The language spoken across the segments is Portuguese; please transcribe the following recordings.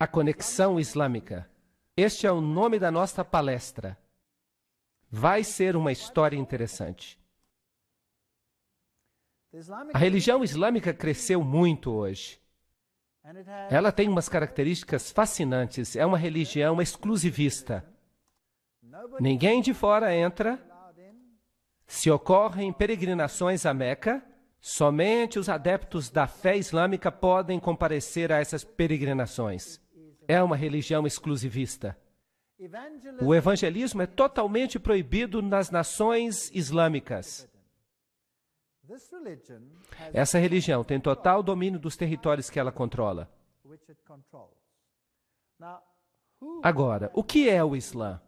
A Conexão Islâmica. Este é o nome da nossa palestra. Vai ser uma história interessante. A religião islâmica cresceu muito hoje. Ela tem umas características fascinantes. É uma religião exclusivista. Ninguém de fora entra. Se ocorrem peregrinações a Meca, somente os adeptos da fé islâmica podem comparecer a essas peregrinações. É uma religião exclusivista. O evangelismo é totalmente proibido nas nações islâmicas. Essa religião tem total domínio dos territórios que ela controla. Agora, o que é o Islã?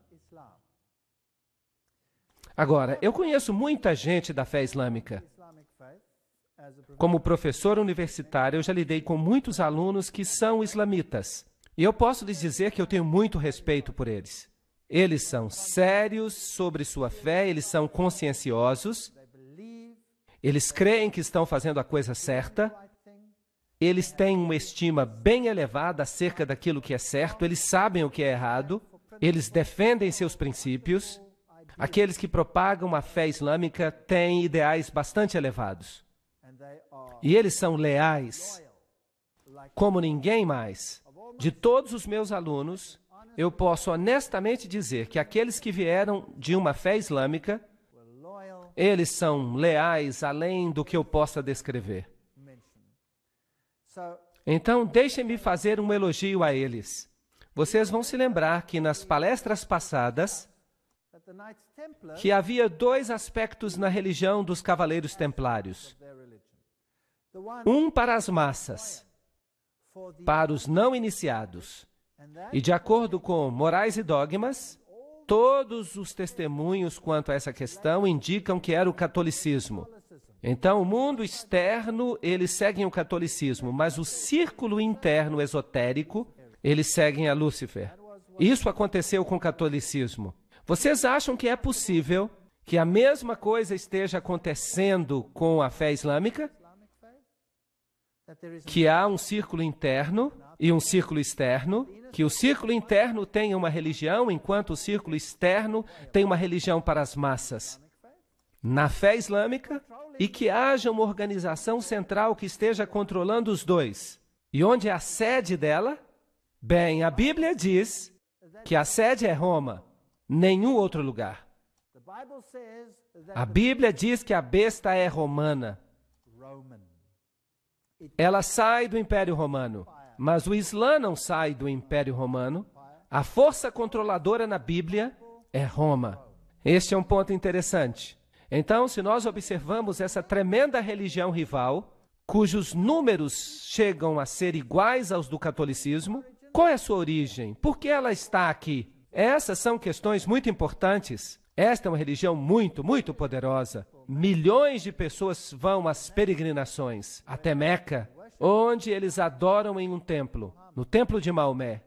Agora, eu conheço muita gente da fé islâmica. Como professor universitário, eu já lidei com muitos alunos que são islamitas. E eu posso lhes dizer que eu tenho muito respeito por eles. Eles são sérios sobre sua fé, eles são conscienciosos, eles creem que estão fazendo a coisa certa, eles têm uma estima bem elevada acerca daquilo que é certo, eles sabem o que é errado, eles defendem seus princípios. Aqueles que propagam a fé islâmica têm ideais bastante elevados. E eles são leais, como ninguém mais. De todos os meus alunos, eu posso honestamente dizer que aqueles que vieram de uma fé islâmica, eles são leais além do que eu possa descrever. Então, deixem-me fazer um elogio a eles. Vocês vão se lembrar que nas palestras passadas, que havia dois aspectos na religião dos Cavaleiros Templários. Um para as massas, para os não iniciados. E de acordo com Morais e Dogmas, todos os testemunhos quanto a essa questão indicam que era o catolicismo. Então, o mundo externo, eles seguem o catolicismo, mas o círculo interno esotérico, eles seguem a Lúcifer. Isso aconteceu com o catolicismo. Vocês acham que é possível que a mesma coisa esteja acontecendo com a fé islâmica? Que há um círculo interno e um círculo externo, que o círculo interno tem uma religião, enquanto o círculo externo tem uma religião para as massas. Na fé islâmica, e que haja uma organização central que esteja controlando os dois. E onde é a sede dela? Bem, a Bíblia diz que a sede é Roma, nenhum outro lugar. A Bíblia diz que a besta é romana. Ela sai do Império Romano, mas o Islã não sai do Império Romano. A força controladora na Bíblia é Roma. Este é um ponto interessante. Então, se nós observamos essa tremenda religião rival, cujos números chegam a ser iguais aos do catolicismo, qual é a sua origem? Por que ela está aqui? Essas são questões muito importantes. Esta é uma religião muito, muito poderosa. Milhões de pessoas vão às peregrinações até Meca, onde eles adoram em um templo, no templo de Maomé.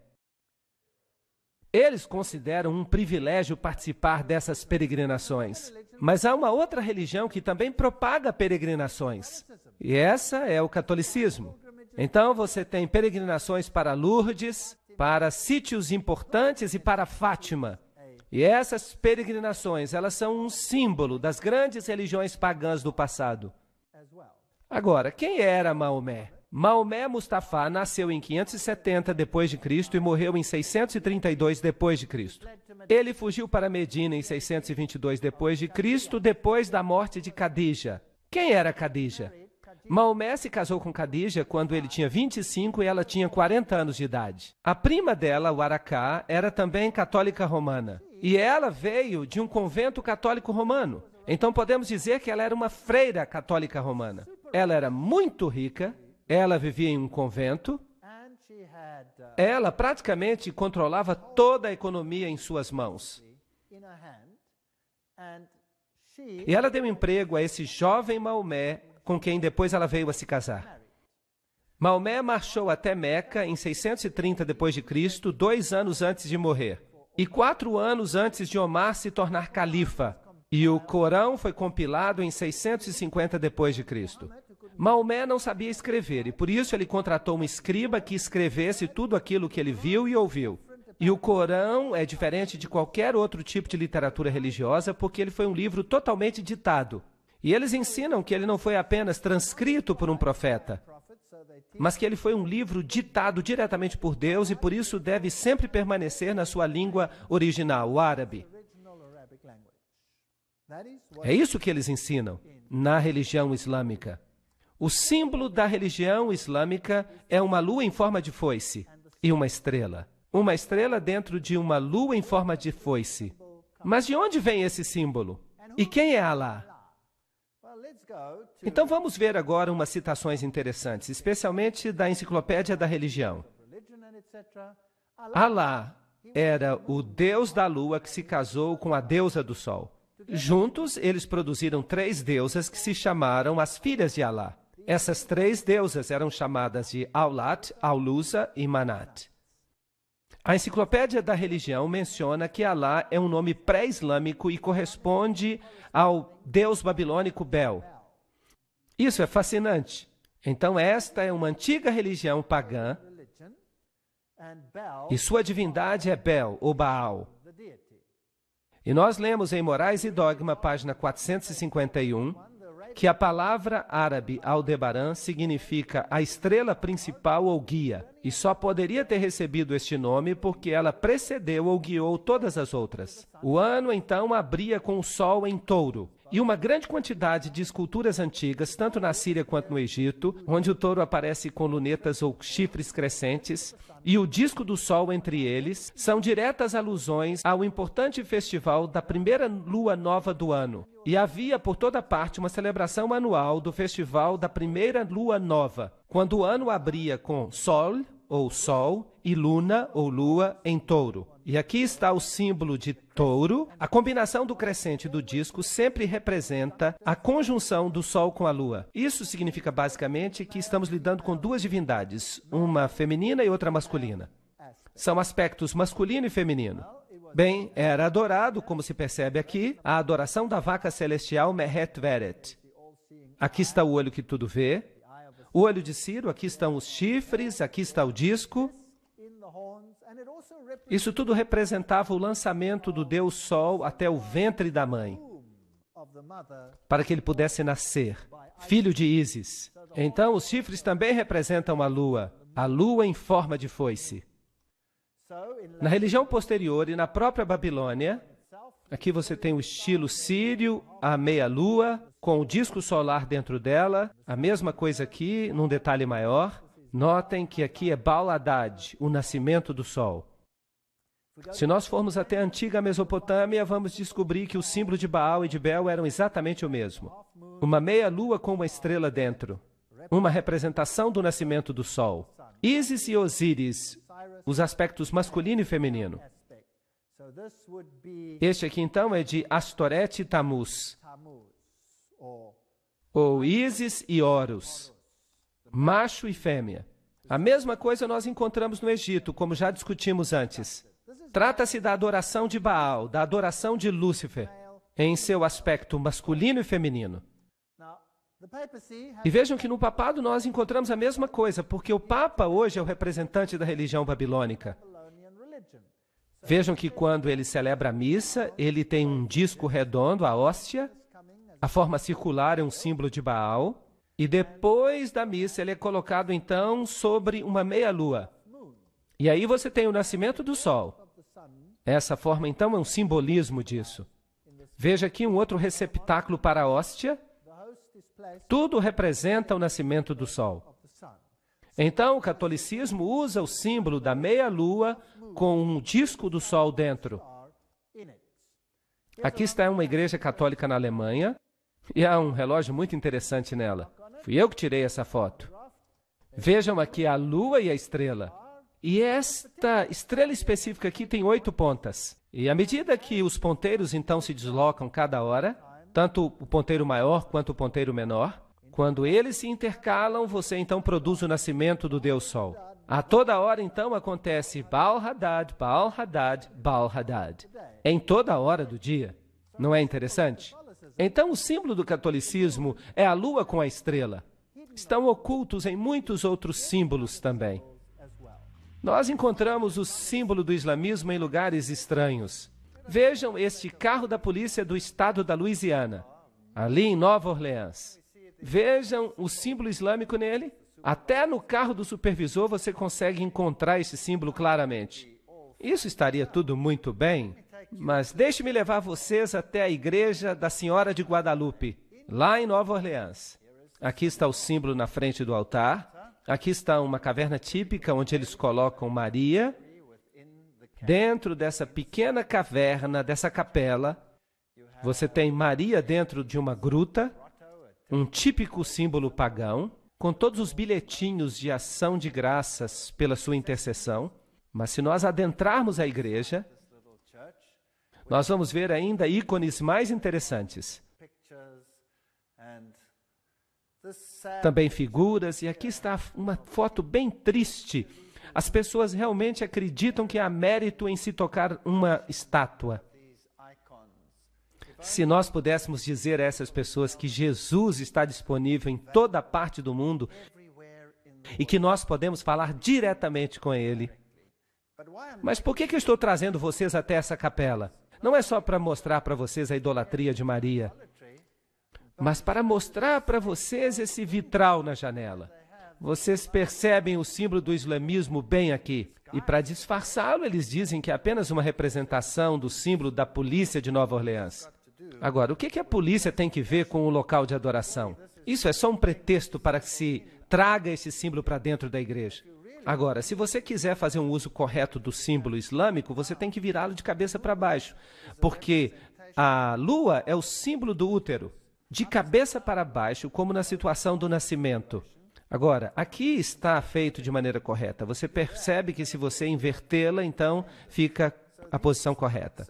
Eles consideram um privilégio participar dessas peregrinações. Mas há uma outra religião que também propaga peregrinações, e essa é o catolicismo. Então você tem peregrinações para Lourdes, para sítios importantes e para Fátima. E essas peregrinações, elas são um símbolo das grandes religiões pagãs do passado. Agora, quem era Maomé? Maomé Mustafa nasceu em 570 d.C. e morreu em 632 d.C. Ele fugiu para Medina em 622 d.C., depois da morte de Khadija. Quem era Khadija? Maomé se casou com Khadija quando ele tinha 25 e ela tinha 40 anos de idade. A prima dela, Waraqá, era também católica romana. E ela veio de um convento católico romano. Então podemos dizer que ela era uma freira católica romana. Ela era muito rica, ela vivia em um convento, ela praticamente controlava toda a economia em suas mãos. E ela deu emprego a esse jovem Maomé, com quem depois ela veio a se casar. Maomé marchou até Meca em 630 d.C., 2 anos antes de morrer, e 4 anos antes de Omar se tornar califa, e o Corão foi compilado em 650 d.C. Maomé não sabia escrever e por isso ele contratou um escriba que escrevesse tudo aquilo que ele viu e ouviu. E o Corão é diferente de qualquer outro tipo de literatura religiosa porque ele foi um livro totalmente ditado. E eles ensinam que ele não foi apenas transcrito por um profeta, mas que ele foi um livro ditado diretamente por Deus e por isso deve sempre permanecer na sua língua original, o árabe. É isso que eles ensinam na religião islâmica. O símbolo da religião islâmica é uma lua em forma de foice e uma estrela. Uma estrela dentro de uma lua em forma de foice. Mas de onde vem esse símbolo? E quem é Alá? Então vamos ver agora umas citações interessantes, especialmente da Enciclopédia da Religião. Alá era o deus da lua que se casou com a deusa do sol. Juntos, eles produziram 3 deusas que se chamaram as filhas de Alá. Essas 3 deusas eram chamadas de Aulat, Aulusa e Manat. A Enciclopédia da Religião menciona que Alá é um nome pré-islâmico e corresponde ao deus babilônico Bel. Isso é fascinante. Então, esta é uma antiga religião pagã e sua divindade é Bel, ou Baal. E nós lemos em Morais e Dogma, página 451, que a palavra árabe Aldebaran significa a estrela principal ou guia, e só poderia ter recebido este nome porque ela precedeu ou guiou todas as outras. O ano, então, abria com o sol em touro, e uma grande quantidade de esculturas antigas, tanto na Síria quanto no Egito, onde o touro aparece com lunetas ou chifres crescentes, e o disco do sol entre eles, são diretas alusões ao importante festival da primeira lua nova do ano. E havia por toda parte uma celebração anual do festival da primeira lua nova, quando o ano abria com sol, ou sol, e luna, ou lua, em touro. E aqui está o símbolo de touro. A combinação do crescente e do disco sempre representa a conjunção do sol com a lua. Isso significa basicamente que estamos lidando com 2 divindades, uma feminina e outra masculina. São aspectos masculino e feminino. Bem, era adorado, como se percebe aqui, a adoração da vaca celestial Mehet Veret. Aqui está o olho que tudo vê. O olho de Ciro, aqui estão os chifres, aqui está o disco. Isso tudo representava o lançamento do Deus Sol até o ventre da mãe, para que ele pudesse nascer, filho de Ísis. Então, os chifres também representam a lua em forma de foice. Na religião posterior e na própria Babilônia, aqui você tem o estilo sírio, a meia-lua, com o disco solar dentro dela, a mesma coisa aqui, num detalhe maior. Notem que aqui é Baal Haddad, o nascimento do sol. Se nós formos até a antiga Mesopotâmia, vamos descobrir que o símbolo de Baal e de Bel eram exatamente o mesmo. Uma meia-lua com uma estrela dentro, uma representação do nascimento do sol. Ísis e Osíris, os aspectos masculino e feminino. Este aqui, então, é de Astoret e Tamuz, ou Ísis e Horus, macho e fêmea. A mesma coisa nós encontramos no Egito, como já discutimos antes. Trata-se da adoração de Baal, da adoração de Lúcifer, em seu aspecto masculino e feminino. E vejam que no papado nós encontramos a mesma coisa, porque o Papa hoje é o representante da religião babilônica. Vejam que quando ele celebra a missa, ele tem um disco redondo, a hóstia, a forma circular é um símbolo de Baal, e depois da missa ele é colocado então sobre uma meia-lua. E aí você tem o nascimento do sol. Essa forma então é um simbolismo disso. Veja aqui um outro receptáculo para a hóstia. Tudo representa o nascimento do sol. Então, o catolicismo usa o símbolo da meia-lua com um disco do sol dentro. Aqui está uma igreja católica na Alemanha e há um relógio muito interessante nela. Fui eu que tirei essa foto. Vejam aqui a lua e a estrela. E esta estrela específica aqui tem 8 pontas. E à medida que os ponteiros então se deslocam cada hora, tanto o ponteiro maior quanto o ponteiro menor, quando eles se intercalam, você então produz o nascimento do Deus Sol. A toda hora então acontece Baal Haddad, Baal Haddad, Baal Haddad. Em toda hora do dia. Não é interessante? Então o símbolo do catolicismo é a lua com a estrela. estão ocultos em muitos outros símbolos também. Nós encontramos o símbolo do islamismo em lugares estranhos. Vejam este carro da polícia do estado da Louisiana, ali em Nova Orleans. Vejam o símbolo islâmico nele. Até no carro do supervisor você consegue encontrar esse símbolo claramente. Isso estaria tudo muito bem, mas deixe-me levar vocês até a igreja da Senhora de Guadalupe, lá em Nova Orleans. Aqui está o símbolo na frente do altar. Aqui está uma caverna típica onde eles colocam Maria. Dentro dessa pequena caverna, dessa capela, você tem Maria dentro de uma gruta, um típico símbolo pagão, com todos os bilhetinhos de ação de graças pela sua intercessão. Mas se nós adentrarmos a igreja, nós vamos ver ainda ícones mais interessantes. Também figuras, e aqui está uma foto bem triste. As pessoas realmente acreditam que há mérito em se tocar uma estátua. Se nós pudéssemos dizer a essas pessoas que Jesus está disponível em toda parte do mundo e que nós podemos falar diretamente com Ele. Mas por que eu estou trazendo vocês até essa capela? Não é só para mostrar para vocês a idolatria de Maria, mas para mostrar para vocês esse vitral na janela. Vocês percebem o símbolo do islamismo bem aqui. E para disfarçá-lo, eles dizem que é apenas uma representação do símbolo da polícia de Nova Orleans. Agora, o que a polícia tem que ver com o local de adoração? Isso é só um pretexto para que se traga esse símbolo para dentro da igreja. Agora, se você quiser fazer um uso correto do símbolo islâmico, você tem que virá-lo de cabeça para baixo, porque a lua é o símbolo do útero, de cabeça para baixo, como na situação do nascimento. Agora, aqui está feito de maneira correta. Você percebe que se você invertê-la, então fica a posição correta.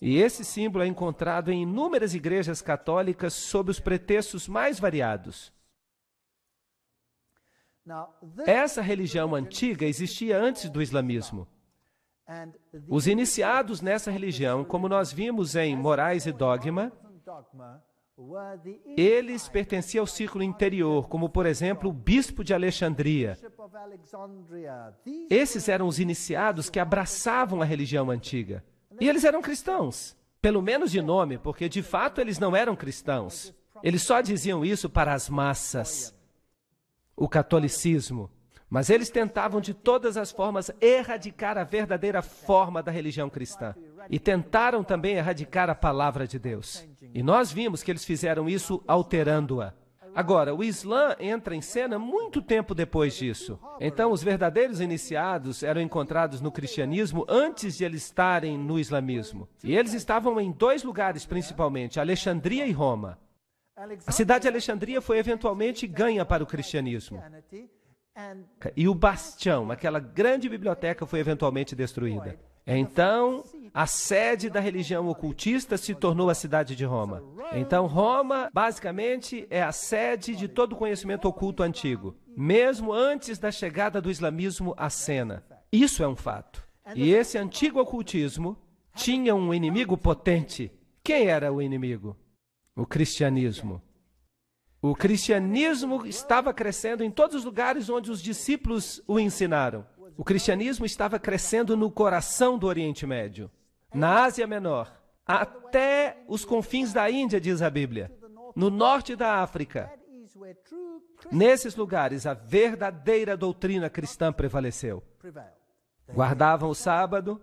E esse símbolo é encontrado em inúmeras igrejas católicas sob os pretextos mais variados. Essa religião antiga existia antes do islamismo. Os iniciados nessa religião, como nós vimos em Morais e Dogma, eles pertenciam ao círculo interior, como, por exemplo, o bispo de Alexandria. Esses eram os iniciados que abraçavam a religião antiga. E eles eram cristãos, pelo menos de nome, porque de fato eles não eram cristãos. Eles só diziam isso para as massas, o catolicismo. Mas eles tentavam de todas as formas erradicar a verdadeira forma da religião cristã. E tentaram também erradicar a palavra de Deus. E nós vimos que eles fizeram isso alterando-a. Agora, o Islã entra em cena muito tempo depois disso. Então, os verdadeiros iniciados eram encontrados no cristianismo antes de eles estarem no islamismo. E eles estavam em dois lugares, principalmente, Alexandria e Roma. A cidade de Alexandria foi eventualmente ganha para o cristianismo. E o bastião, aquela grande biblioteca, foi eventualmente destruída. Então, a sede da religião ocultista se tornou a cidade de Roma. Então, Roma, basicamente, é a sede de todo o conhecimento oculto antigo, mesmo antes da chegada do islamismo à cena. Isso é um fato. E esse antigo ocultismo tinha um inimigo potente. Quem era o inimigo? O cristianismo. O cristianismo estava crescendo em todos os lugares onde os discípulos o ensinaram. O cristianismo estava crescendo no coração do Oriente Médio, na Ásia Menor, até os confins da Índia, diz a Bíblia, no norte da África. Nesses lugares, a verdadeira doutrina cristã prevaleceu. Guardavam o sábado.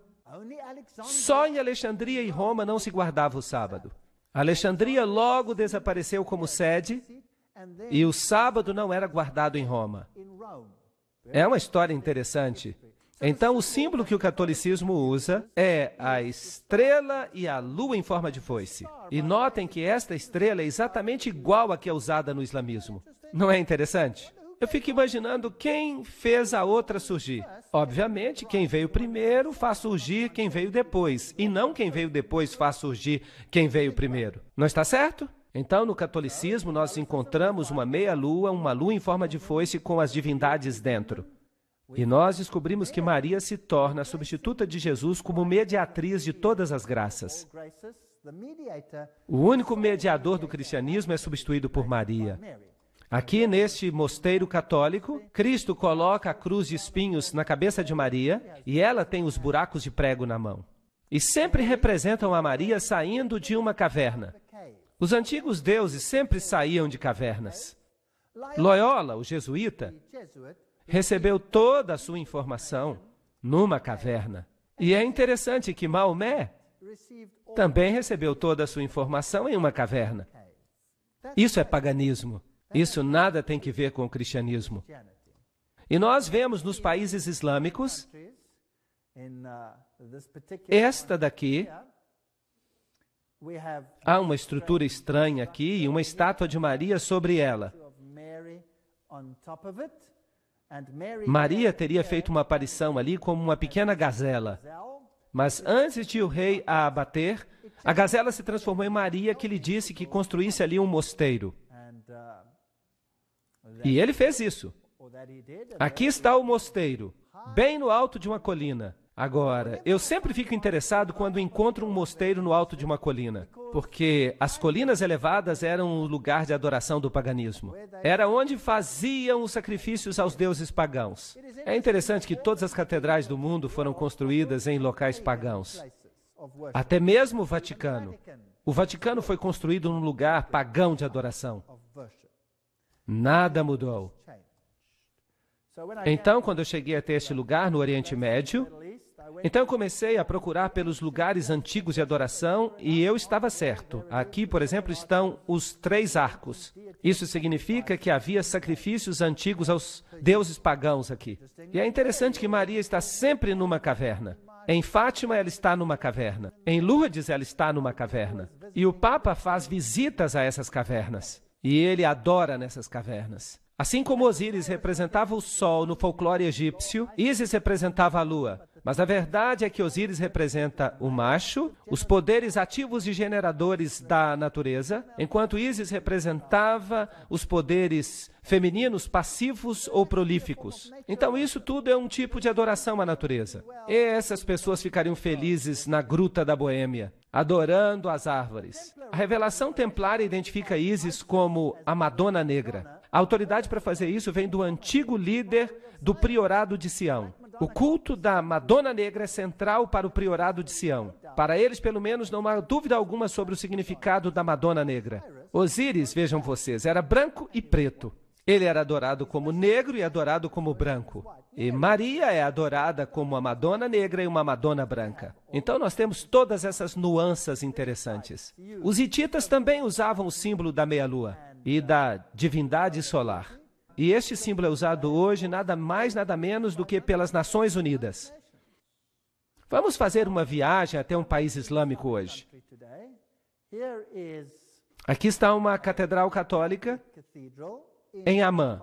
Só em Alexandria e Roma não se guardava o sábado. Alexandria logo desapareceu como sede e o sábado não era guardado em Roma. É uma história interessante. Então, o símbolo que o catolicismo usa é a estrela e a lua em forma de foice. E notem que esta estrela é exatamente igual à que é usada no islamismo. Não é interessante? Eu fico imaginando quem fez a outra surgir. Obviamente, quem veio primeiro faz surgir quem veio depois, e não quem veio depois faz surgir quem veio primeiro. Não está certo? Então, no catolicismo, nós encontramos uma meia-lua, uma lua em forma de foice com as divindades dentro. E nós descobrimos que Maria se torna a substituta de Jesus como mediatriz de todas as graças. O único mediador do cristianismo é substituído por Maria. Aqui neste mosteiro católico, Cristo coloca a cruz de espinhos na cabeça de Maria e ela tem os buracos de prego na mão. E sempre representam a Maria saindo de uma caverna. Os antigos deuses sempre saíam de cavernas. Loyola, o jesuíta, recebeu toda a sua informação numa caverna. E é interessante que Maomé também recebeu toda a sua informação em uma caverna. Isso é paganismo. Isso nada tem que ver com o cristianismo. E nós vemos nos países islâmicos, esta daqui, há uma estrutura estranha aqui e uma estátua de Maria sobre ela. Maria teria feito uma aparição ali como uma pequena gazela. Mas antes de o rei a abater, a gazela se transformou em Maria, que lhe disse que construísse ali um mosteiro. E ele fez isso. Aqui está o mosteiro, bem no alto de uma colina. Agora, eu sempre fico interessado quando encontro um mosteiro no alto de uma colina, porque as colinas elevadas eram o lugar de adoração do paganismo. Era onde faziam os sacrifícios aos deuses pagãos. É interessante que todas as catedrais do mundo foram construídas em locais pagãos. Até mesmo o Vaticano. O Vaticano foi construído num lugar pagão de adoração. Nada mudou. Então, quando eu cheguei até este lugar, no Oriente Médio, então eu comecei a procurar pelos lugares antigos de adoração e eu estava certo. Aqui, por exemplo, estão os 3 arcos. Isso significa que havia sacrifícios antigos aos deuses pagãos aqui. E é interessante que Maria está sempre numa caverna. Em Fátima, ela está numa caverna. Em Lourdes, ela está numa caverna. E o Papa faz visitas a essas cavernas. E ele adora nessas cavernas. Assim como Osíris representava o sol no folclore egípcio, Ísis representava a lua. Mas a verdade é que Osíris representa o macho, os poderes ativos e generadores da natureza, enquanto Ísis representava os poderes femininos passivos ou prolíficos. Então isso tudo é um tipo de adoração à natureza. E essas pessoas ficariam felizes na Gruta da Boêmia, adorando as árvores. A revelação templária identifica Ísis como a Madonna Negra. A autoridade para fazer isso vem do antigo líder do priorado de Sião. O culto da Madonna Negra é central para o priorado de Sião. Para eles, pelo menos, não há dúvida alguma sobre o significado da Madonna Negra. Osíris, vejam vocês, era branco e preto. Ele era adorado como negro e adorado como branco. E Maria é adorada como uma Madonna Negra e uma Madonna Branca. Então nós temos todas essas nuances interessantes. Os hititas também usavam o símbolo da meia-lua e da divindade solar. E este símbolo é usado hoje nada mais, nada menos do que pelas Nações Unidas. Vamos fazer uma viagem até um país islâmico hoje. Aqui está uma catedral católica em Amman.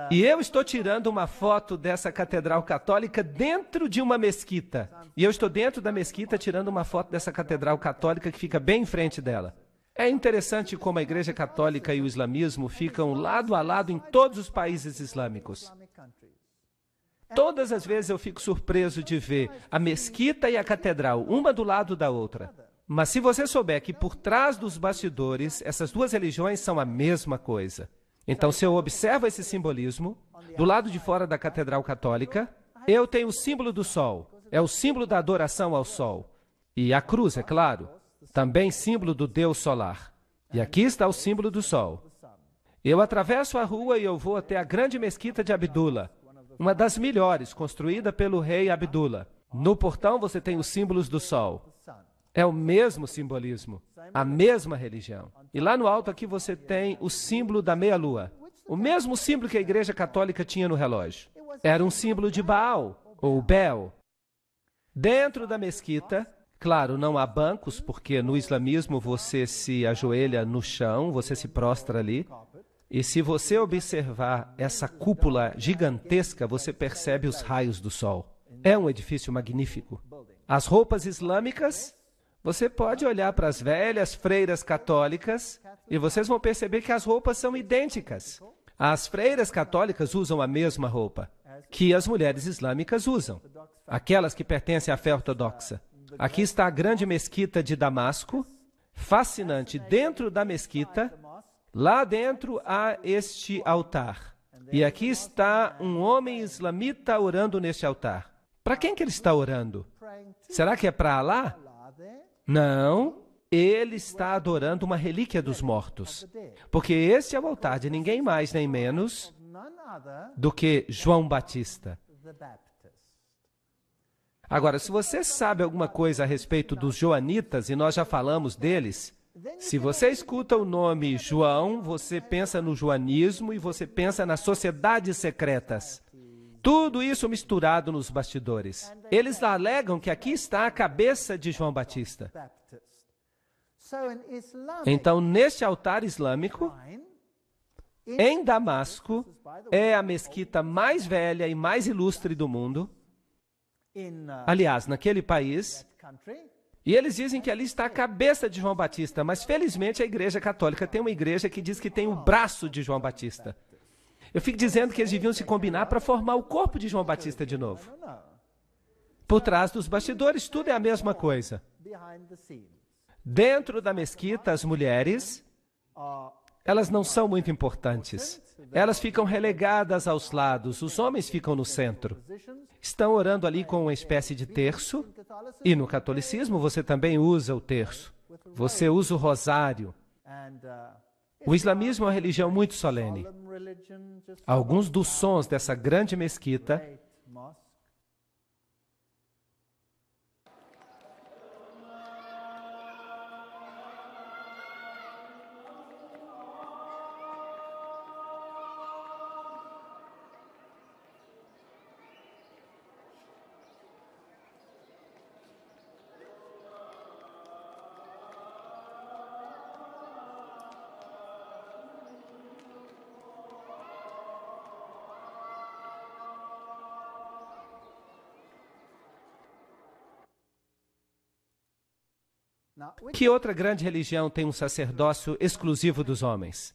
E eu estou tirando uma foto dessa catedral católica dentro de uma mesquita. E eu estou dentro da mesquita tirando uma foto dessa catedral católica que fica bem em frente dela. É interessante como a Igreja Católica e o islamismo ficam lado a lado em todos os países islâmicos. Todas as vezes eu fico surpreso de ver a mesquita e a catedral, uma do lado da outra. Mas se você souber que por trás dos bastidores, essas duas religiões são a mesma coisa. Então, se eu observo esse simbolismo, do lado de fora da Catedral Católica, eu tenho o símbolo do sol. É o símbolo da adoração ao sol. E a cruz, é claro, também símbolo do Deus solar. E aqui está o símbolo do sol. Eu atravesso a rua e eu vou até a grande mesquita de Abdullah, uma das melhores, construída pelo rei Abdullah. No portão você tem os símbolos do sol. É o mesmo simbolismo, a mesma religião. E lá no alto aqui você tem o símbolo da meia-lua. O mesmo símbolo que a Igreja Católica tinha no relógio. Era um símbolo de Baal, ou Bel. Dentro da mesquita, claro, não há bancos, porque no islamismo você se ajoelha no chão, você se prostra ali. E se você observar essa cúpula gigantesca, você percebe os raios do sol. É um edifício magnífico. As roupas islâmicas, você pode olhar para as velhas freiras católicas e vocês vão perceber que as roupas são idênticas. As freiras católicas usam a mesma roupa que as mulheres islâmicas usam, aquelas que pertencem à fé ortodoxa. Aqui está a grande mesquita de Damasco, fascinante. Dentro da mesquita, Lá dentro há este altar. E aqui está um homem islamita orando neste altar. Para quem que ele está orando? Será que é para Alá? Não. Ele está adorando uma relíquia dos mortos. Porque este é o altar de ninguém mais nem menos do que João Batista. Agora, se você sabe alguma coisa a respeito dos joanitas, e nós já falamos deles, se você escuta o nome João, você pensa no joanismo e você pensa nas sociedades secretas. Tudo isso misturado nos bastidores. Eles alegam que aqui está a cabeça de João Batista. Então, neste altar islâmico, em Damasco, é a mesquita mais velha e mais ilustre do mundo. Aliás, naquele país. E eles dizem que ali está a cabeça de João Batista, mas felizmente a Igreja Católica tem uma igreja que diz que tem o braço de João Batista. Eu fico dizendo que eles deviam se combinar para formar o corpo de João Batista de novo. Por trás dos bastidores, tudo é a mesma coisa. Dentro da mesquita, as mulheres, elas não são muito importantes. Elas ficam relegadas aos lados, os homens ficam no centro. Estão orando ali com uma espécie de terço, e no catolicismo você também usa o terço. Você usa o rosário. O islamismo é uma religião muito solene. Alguns dos sons dessa grande mesquita Que outra grande religião tem um sacerdócio exclusivo dos homens?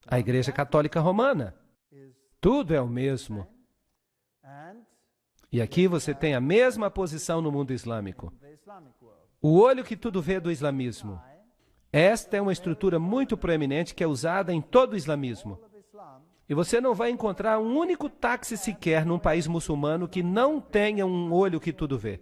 A Igreja Católica Romana. Tudo é o mesmo. E aqui você tem a mesma posição no mundo islâmico. O olho que tudo vê do islamismo. Esta é uma estrutura muito proeminente que é usada em todo o islamismo. E você não vai encontrar um único táxi sequer num país muçulmano que não tenha um olho que tudo vê.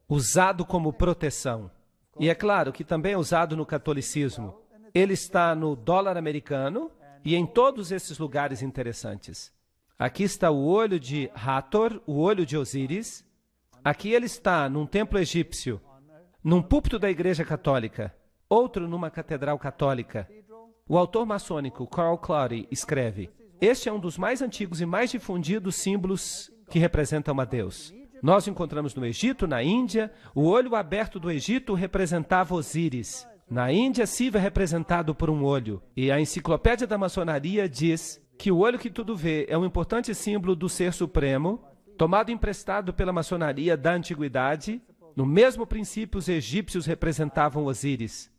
Usado como proteção. E é claro que também é usado no catolicismo. Ele está no dólar americano e em todos esses lugares interessantes. Aqui está o olho de Hathor, o olho de Osíris. Aqui ele está num templo egípcio, num púlpito da Igreja Católica, outro numa catedral católica. O autor maçônico Carl Clary escreve: este é um dos mais antigos e mais difundidos símbolos que representam a Deus. Nós encontramos no Egito, na Índia, o olho aberto do Egito representava Osíris. Na Índia, Siva é representado por um olho. E a enciclopédia da maçonaria diz que o olho que tudo vê é um importante símbolo do Ser Supremo, tomado emprestado pela maçonaria da antiguidade. No mesmo princípio, os egípcios representavam Osíris.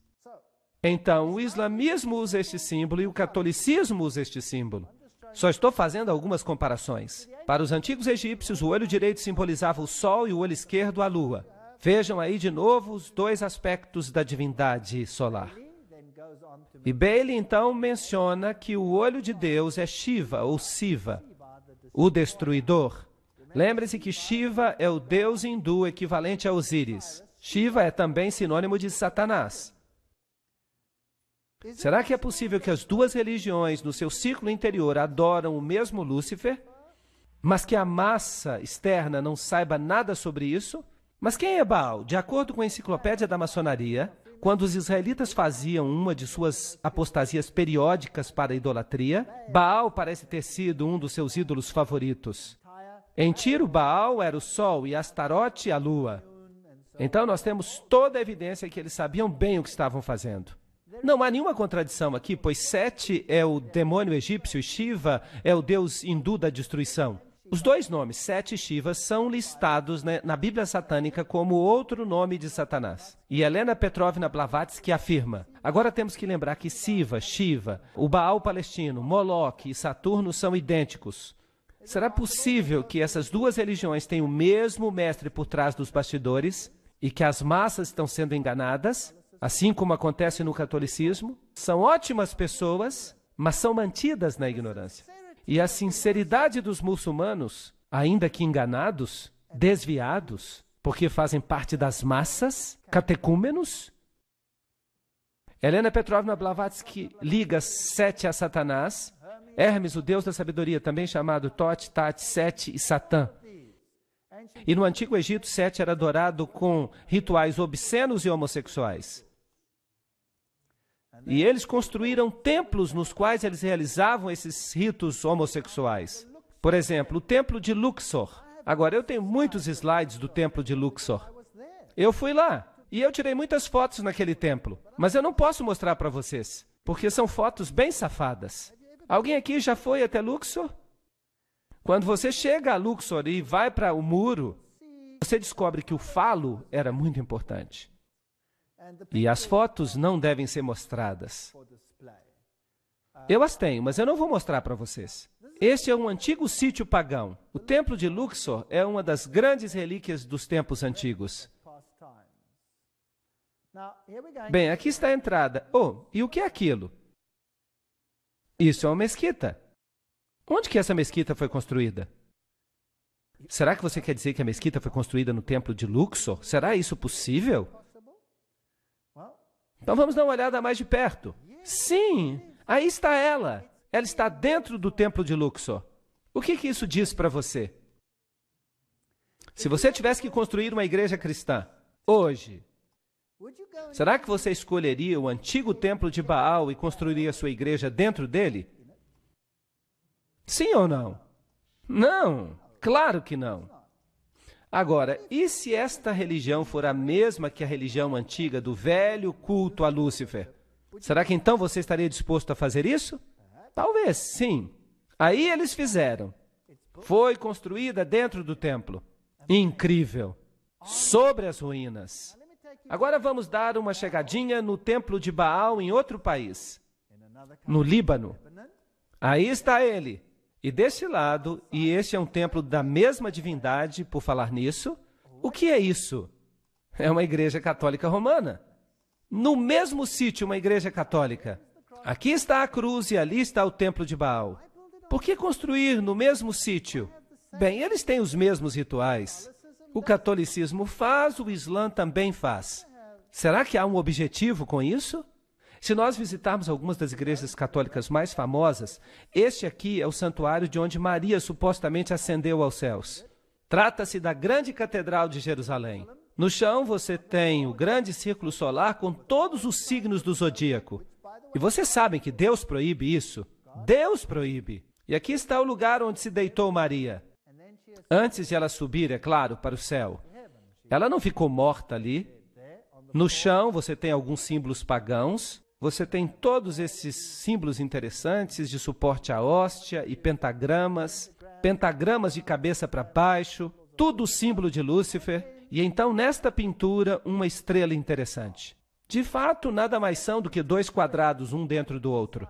Então, o islamismo usa este símbolo e o catolicismo usa este símbolo. Só estou fazendo algumas comparações. Para os antigos egípcios, o olho direito simbolizava o sol e o olho esquerdo a lua. Vejam aí de novo os dois aspectos da divindade solar. E Bailey, então, menciona que o olho de Deus é Shiva, ou Siva, o destruidor. Lembre-se que Shiva é o deus hindu equivalente a Osíris. Shiva é também sinônimo de Satanás. Será que é possível que as duas religiões, no seu círculo interior, adoram o mesmo Lúcifer, mas que a massa externa não saiba nada sobre isso? Mas quem é Baal? De acordo com a enciclopédia da maçonaria, quando os israelitas faziam uma de suas apostasias periódicas para a idolatria, Baal parece ter sido um dos seus ídolos favoritos. Em Tiro, Baal era o sol e Astarote a lua. Então nós temos toda a evidência que eles sabiam bem o que estavam fazendo. Não há nenhuma contradição aqui, pois Sete é o demônio egípcio e Shiva é o deus hindu da destruição. Os dois nomes, Sete e Shiva, são listados na Bíblia satânica como outro nome de Satanás. E Helena Petrovna Blavatsky afirma: agora temos que lembrar que Siva, Shiva, o Baal palestino, Moloque e Saturno são idênticos. Será possível que essas duas religiões tenham o mesmo mestre por trás dos bastidores e que as massas estão sendo enganadas? assim como acontece no catolicismo, são ótimas pessoas, mas são mantidas na ignorância. E a sinceridade dos muçulmanos, ainda que enganados, desviados, porque fazem parte das massas, catecúmenos. Helena Petrovna Blavatsky liga Sete a Satanás, Hermes, o deus da sabedoria, também chamado Tote, Tate, Sete e Satã. E no Antigo Egito, Sete era adorado com rituais obscenos e homossexuais. E eles construíram templos nos quais eles realizavam esses ritos homossexuais. Por exemplo, o templo de Luxor. Agora, eu tenho muitos slides do templo de Luxor. Eu fui lá e eu tirei muitas fotos naquele templo, mas eu não posso mostrar para vocês, porque são fotos bem safadas. Alguém aqui já foi até Luxor? Quando você chega a Luxor e vai para o muro, você descobre que o falo era muito importante. E as fotos não devem ser mostradas. Eu as tenho, mas eu não vou mostrar para vocês. Este é um antigo sítio pagão. O templo de Luxor é uma das grandes relíquias dos tempos antigos. Bem, aqui está a entrada. Oh, e o que é aquilo? Isso é uma mesquita. Onde que essa mesquita foi construída? Será que você quer dizer que a mesquita foi construída no templo de Luxor? Será isso possível? Então vamos dar uma olhada mais de perto. Sim, aí está ela. Ela está dentro do templo de Luxor. O que isso diz para você? Se você tivesse que construir uma igreja cristã hoje, será que você escolheria o antigo templo de Baal e construiria sua igreja dentro dele? Sim ou não? Não, claro que não. Agora, e se esta religião for a mesma que a religião antiga do velho culto a Lúcifer? Será que então você estaria disposto a fazer isso? Talvez, sim. Aí eles fizeram. Foi construída dentro do templo. Incrível. Sobre as ruínas. Agora vamos dar uma chegadinha no templo de Baal em outro país. No Líbano. Aí está ele. E deste lado, e este é um templo da mesma divindade, por falar nisso, o que é isso? É uma igreja católica romana. No mesmo sítio, uma igreja católica. Aqui está a cruz e ali está o templo de Baal. Por que construir no mesmo sítio? Bem, eles têm os mesmos rituais. O catolicismo faz, o Islã também faz. Será que há um objetivo com isso? Se nós visitarmos algumas das igrejas católicas mais famosas, este aqui é o santuário de onde Maria supostamente ascendeu aos céus. Trata-se da grande catedral de Jerusalém. No chão você tem o grande círculo solar com todos os signos do zodíaco. E vocês sabem que Deus proíbe isso? Deus proíbe. E aqui está o lugar onde se deitou Maria. Antes de ela subir, é claro, para o céu. Ela não ficou morta ali. No chão você tem alguns símbolos pagãos. Você tem todos esses símbolos interessantes de suporte à hóstia e pentagramas de cabeça para baixo, tudo símbolo de Lúcifer, e então nesta pintura uma estrela interessante. De fato, nada mais são do que dois quadrados, um dentro do outro.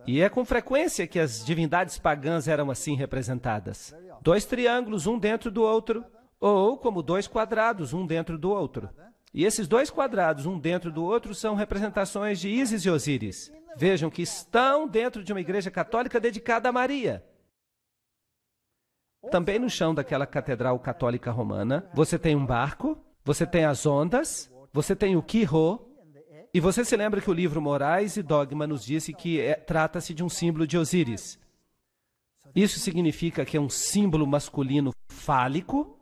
E é com frequência que as divindades pagãs eram assim representadas. Dois triângulos, um dentro do outro, ou como dois quadrados, um dentro do outro. E esses dois quadrados, um dentro do outro, são representações de Ísis e Osíris. Vejam que estão dentro de uma igreja católica dedicada a Maria. Também no chão daquela catedral católica romana, você tem um barco, você tem as ondas, você tem o Quirô, e você se lembra que o livro Morais e Dogma nos disse que trata-se de um símbolo de Osíris. Isso significa que é um símbolo masculino fálico,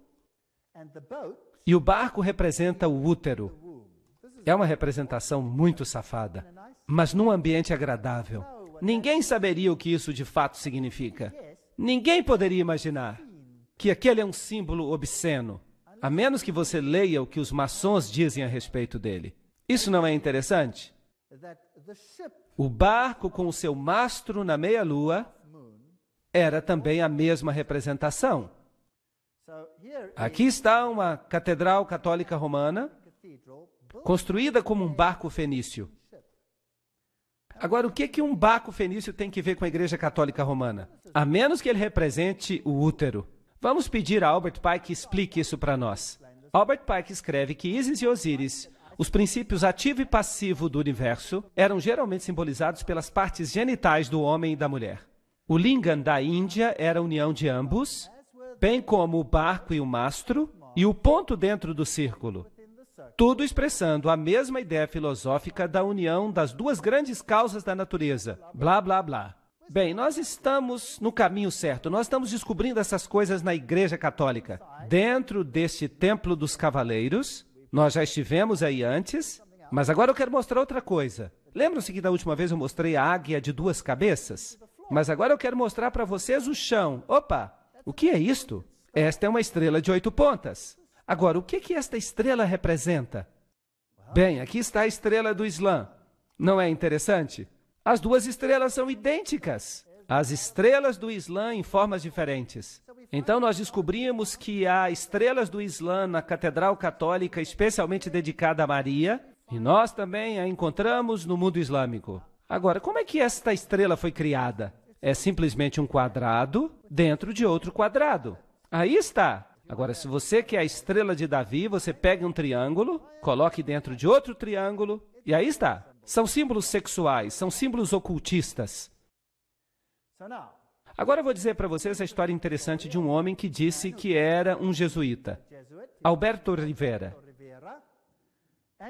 e o barco representa o útero. É uma representação muito safada, mas num ambiente agradável. Ninguém saberia o que isso de fato significa. Ninguém poderia imaginar que aquele é um símbolo obsceno, a menos que você leia o que os maçons dizem a respeito dele. Isso não é interessante? O barco com o seu mastro na meia-lua era também a mesma representação. Aqui está uma catedral católica romana, construída como um barco fenício. Agora, o que um barco fenício tem que ver com a Igreja Católica Romana? A menos que ele represente o útero. Vamos pedir a Albert Pike que explique isso para nós. Albert Pike escreve que Ísis e Osíris os princípios ativo e passivo do universo eram geralmente simbolizados pelas partes genitais do homem e da mulher. O lingam da Índia era a união de ambos, bem como o barco e o mastro, e o ponto dentro do círculo. Tudo expressando a mesma ideia filosófica da união das duas grandes causas da natureza. Blá, blá, blá. Bem, nós estamos no caminho certo. Nós estamos descobrindo essas coisas na Igreja Católica. Dentro deste Templo dos Cavaleiros, nós já estivemos aí antes, mas agora eu quero mostrar outra coisa. Lembram-se que da última vez eu mostrei a águia de 2 cabeças? Mas agora eu quero mostrar para vocês o chão. Opa! O que é isto? Esta é uma estrela de 8 pontas. Agora, o que esta estrela representa? Bem, aqui está a estrela do Islã. Não é interessante? As duas estrelas são idênticas. As estrelas do Islã em formas diferentes. Então, nós descobrimos que há estrelas do Islã na Catedral Católica especialmente dedicada a Maria, e nós também a encontramos no mundo islâmico. Agora, como é que esta estrela foi criada? É simplesmente um quadrado dentro de outro quadrado. Aí está. Agora, se você quer a estrela de Davi, você pega um triângulo, coloque dentro de outro triângulo, e aí está. São símbolos sexuais, são símbolos ocultistas. Agora eu vou dizer para vocês a história interessante de um homem que disse que era um jesuíta, Alberto Rivera.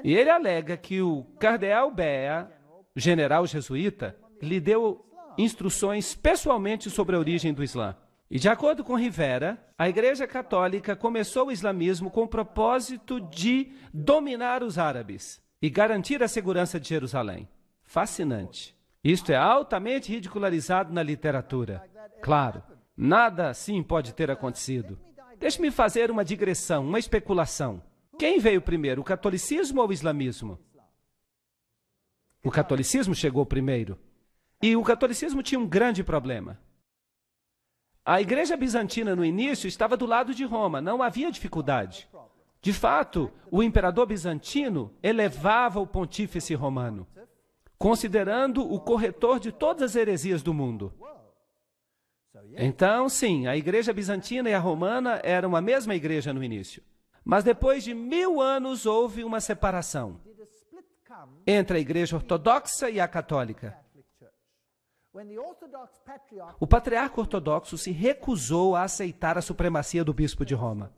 E ele alega que o cardeal Bea, general jesuíta, lhe deu instruções pessoalmente sobre a origem do Islã. E de acordo com Rivera, a Igreja Católica começou o islamismo com o propósito de dominar os árabes e garantir a segurança de Jerusalém. Fascinante. Isto é altamente ridicularizado na literatura. Claro, nada assim pode ter acontecido. Deixe-me fazer uma digressão, uma especulação. Quem veio primeiro, o catolicismo ou o islamismo? O catolicismo chegou primeiro. E o catolicismo tinha um grande problema. A Igreja Bizantina, no início, estava do lado de Roma, não havia dificuldade. De fato, o imperador bizantino elevava o pontífice romano, considerando o corretor de todas as heresias do mundo. Então, sim, a Igreja Bizantina e a Romana eram a mesma igreja no início. Mas depois de 1000 anos houve uma separação entre a Igreja Ortodoxa e a Católica. O patriarca ortodoxo se recusou a aceitar a supremacia do bispo de Roma.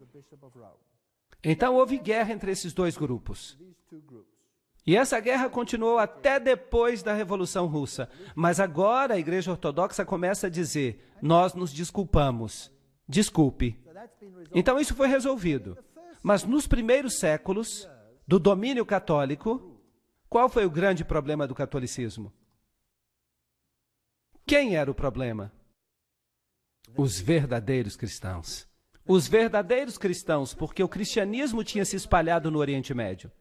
Então houve guerra entre esses dois grupos. E essa guerra continuou até depois da Revolução Russa. Mas agora a Igreja Ortodoxa começa a dizer: nós nos desculpamos. Desculpe. Então isso foi resolvido. Mas nos primeiros séculos do domínio católico, qual foi o grande problema do catolicismo? Quem era o problema? Os verdadeiros cristãos. Os verdadeiros cristãos, porque o cristianismo tinha se espalhado no Oriente Médio.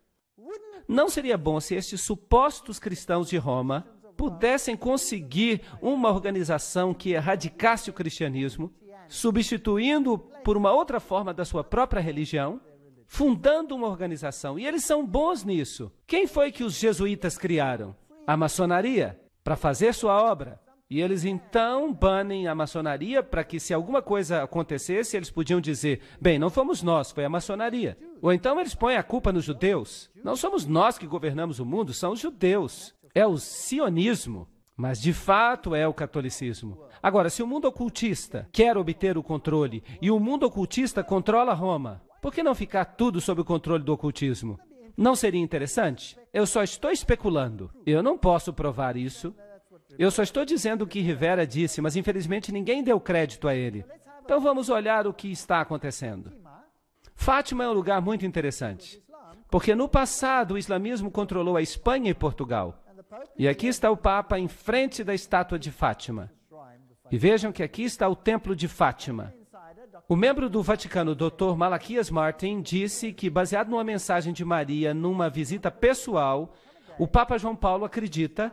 Não seria bom se estes supostos cristãos de Roma pudessem conseguir uma organização que erradicasse o cristianismo, substituindo por uma outra forma da sua própria religião, fundando uma organização. E eles são bons nisso. Quem foi que os jesuítas criaram? A maçonaria, para fazer sua obra. E eles então banem a maçonaria para que, se alguma coisa acontecesse, eles podiam dizer: bem, não fomos nós, foi a maçonaria. Ou então eles põem a culpa nos judeus. Não somos nós que governamos o mundo, são os judeus. É o sionismo, mas de fato é o catolicismo. Agora, se o mundo ocultista quer obter o controle e o mundo ocultista controla Roma, por que não ficar tudo sob o controle do ocultismo? Não seria interessante? Eu só estou especulando. Eu não posso provar isso. Eu só estou dizendo o que Rivera disse, mas infelizmente ninguém deu crédito a ele. Então vamos olhar o que está acontecendo. Fátima é um lugar muito interessante, porque no passado o islamismo controlou a Espanha e Portugal. E aqui está o Papa em frente da estátua de Fátima. E vejam que aqui está o Templo de Fátima. O membro do Vaticano, Dr. Malaquias Martin, disse que, baseado numa mensagem de Maria numa visita pessoal, o Papa João Paulo acredita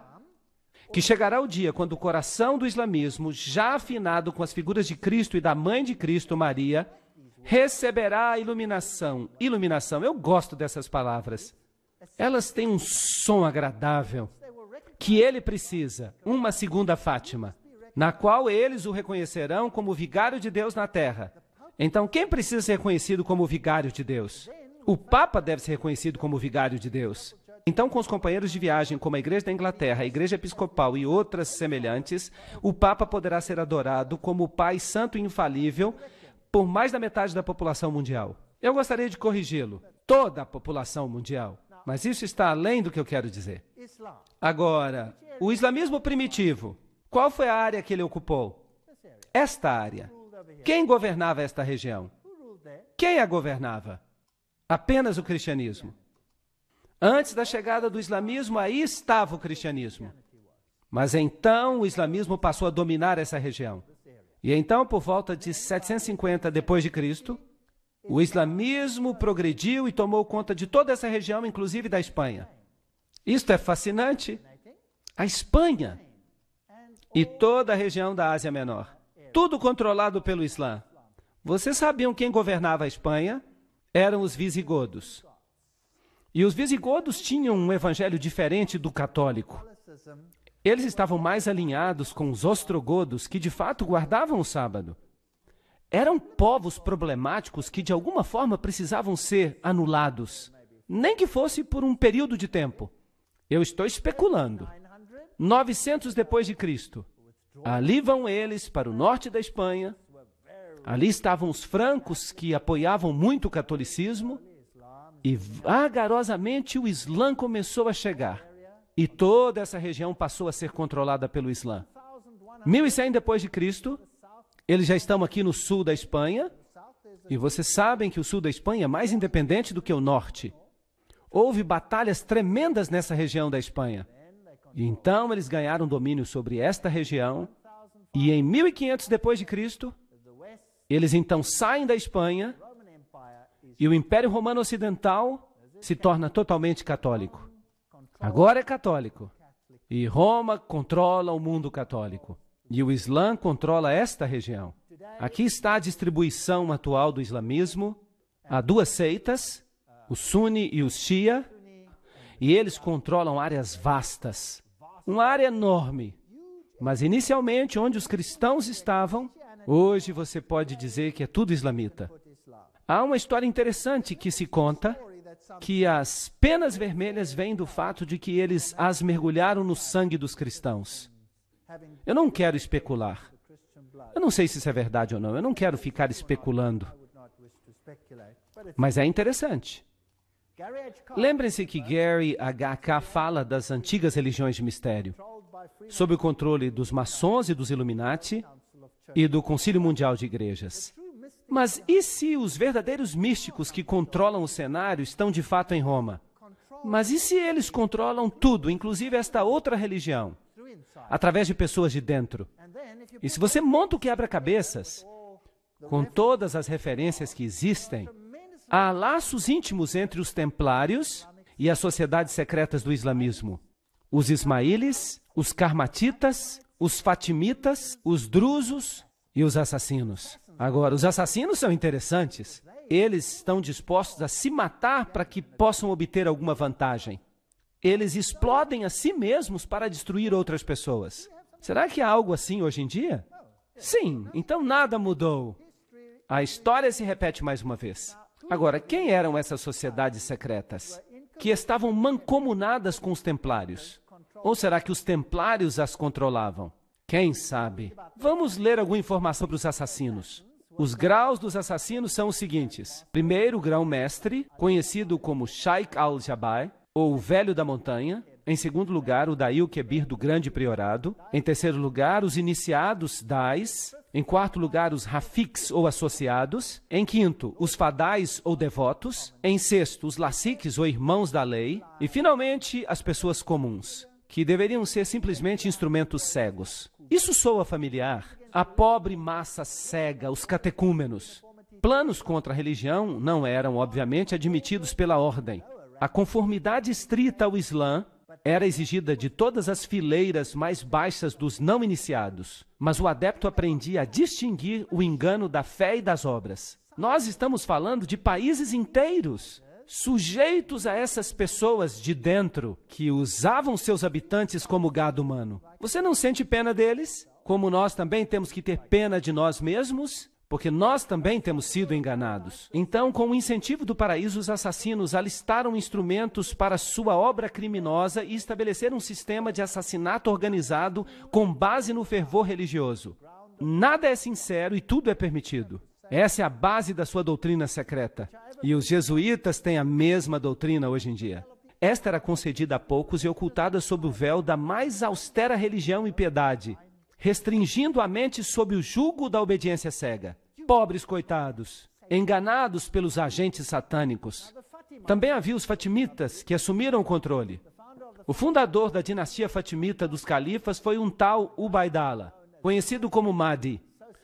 que chegará o dia quando o coração do islamismo, já afinado com as figuras de Cristo e da mãe de Cristo, Maria, receberá a iluminação. Iluminação, eu gosto dessas palavras. Elas têm um som agradável que ele precisa, uma segunda Fátima, na qual eles o reconhecerão como o vigário de Deus na terra. Então, quem precisa ser reconhecido como o vigário de Deus? O Papa deve ser reconhecido como vigário de Deus. Então, com os companheiros de viagem, como a Igreja da Inglaterra, a Igreja Episcopal e outras semelhantes, o Papa poderá ser adorado como o Pai Santo e Infalível por mais da metade da população mundial. Eu gostaria de corrigi-lo. Toda a população mundial. Mas isso está além do que eu quero dizer. Agora, o islamismo primitivo, qual foi a área que ele ocupou? Esta área. Quem governava esta região? Quem a governava? Apenas o cristianismo. Antes da chegada do islamismo, aí estava o cristianismo. Mas então o islamismo passou a dominar essa região. E então, por volta de 750 depois de Cristo, o islamismo progrediu e tomou conta de toda essa região, inclusive da Espanha. Isto é fascinante. A Espanha e toda a região da Ásia Menor. Tudo controlado pelo Islã. Vocês sabiam quem governava a Espanha? Eram os visigodos. E os visigodos tinham um evangelho diferente do católico. Eles estavam mais alinhados com os ostrogodos, que de fato guardavam o sábado. Eram povos problemáticos que de alguma forma precisavam ser anulados, nem que fosse por um período de tempo. Eu estou especulando. 900 depois de Cristo. Ali vão eles para o norte da Espanha. Ali estavam os francos, que apoiavam muito o catolicismo. E vagarosamente o Islã começou a chegar. E toda essa região passou a ser controlada pelo Islã. 1100 depois de Cristo, eles já estão aqui no sul da Espanha. E vocês sabem que o sul da Espanha é mais independente do que o norte. Houve batalhas tremendas nessa região da Espanha. E então eles ganharam domínio sobre esta região. E em 1500 depois de Cristo, eles então saem da Espanha. E o Império Romano Ocidental se torna totalmente católico. Agora é católico. E Roma controla o mundo católico. E o Islã controla esta região. Aqui está a distribuição atual do islamismo. Há duas seitas, o Sunni e o Shia. E eles controlam áreas vastas. Uma área enorme. Mas inicialmente, onde os cristãos estavam, hoje você pode dizer que é tudo islamita. Há uma história interessante que se conta que as penas vermelhas vêm do fato de que eles as mergulharam no sangue dos cristãos. Eu não quero especular. Eu não sei se isso é verdade ou não. Eu não quero ficar especulando. Mas é interessante. Lembrem-se que Gary H.K. fala das antigas religiões de mistério, sob o controle dos maçons e dos Illuminati e do Concílio Mundial de Igrejas. Mas e se os verdadeiros místicos que controlam o cenário estão de fato em Roma? Mas e se eles controlam tudo, inclusive esta outra religião, através de pessoas de dentro? E se você monta o quebra-cabeças, com todas as referências que existem, há laços íntimos entre os templários e as sociedades secretas do islamismo. Os ismaílis, os karmatitas, os fatimitas, os drusos e os assassinos. Agora, os assassinos são interessantes. Eles estão dispostos a se matar para que possam obter alguma vantagem. Eles explodem a si mesmos para destruir outras pessoas. Será que há algo assim hoje em dia? Sim, então nada mudou. A história se repete mais uma vez. Agora, quem eram essas sociedades secretas que estavam mancomunadas com os templários? Ou será que os templários as controlavam? Quem sabe? Vamos ler alguma informação sobre os assassinos. Os graus dos assassinos são os seguintes. Primeiro, o grão-mestre, conhecido como Sheikh al-Jabai, ou o Velho da Montanha. Em segundo lugar, o Daí Kebir do Grande Priorado. Em terceiro lugar, os iniciados Dais. Em quarto lugar, os Rafiks ou associados. Em quinto, os Fadais ou devotos. Em sexto, os Lassiques ou irmãos da lei. E, finalmente, as pessoas comuns, que deveriam ser simplesmente instrumentos cegos. Isso soa familiar. A pobre massa cega, os catecúmenos. Planos contra a religião não eram, obviamente, admitidos pela ordem. A conformidade estrita ao Islã era exigida de todas as fileiras mais baixas dos não iniciados, mas o adepto aprendia a distinguir o engano da fé e das obras. Nós estamos falando de países inteiros, sujeitos a essas pessoas de dentro, que usavam seus habitantes como gado humano. Você não sente pena deles? Como nós também temos que ter pena de nós mesmos? porque nós também temos sido enganados. Então, com o incentivo do paraíso, os assassinos alistaram instrumentos para sua obra criminosa e estabeleceram um sistema de assassinato organizado com base no fervor religioso. Nada é sincero e tudo é permitido. Essa é a base da sua doutrina secreta. E os jesuítas têm a mesma doutrina hoje em dia. Esta era concedida a poucos e ocultada sob o véu da mais austera religião e piedade, restringindo a mente sob o jugo da obediência cega. Pobres coitados, enganados pelos agentes satânicos. Também havia os fatimitas, que assumiram o controle. O fundador da dinastia fatimita dos califas foi um tal Ubaidallah, conhecido como Mahdi.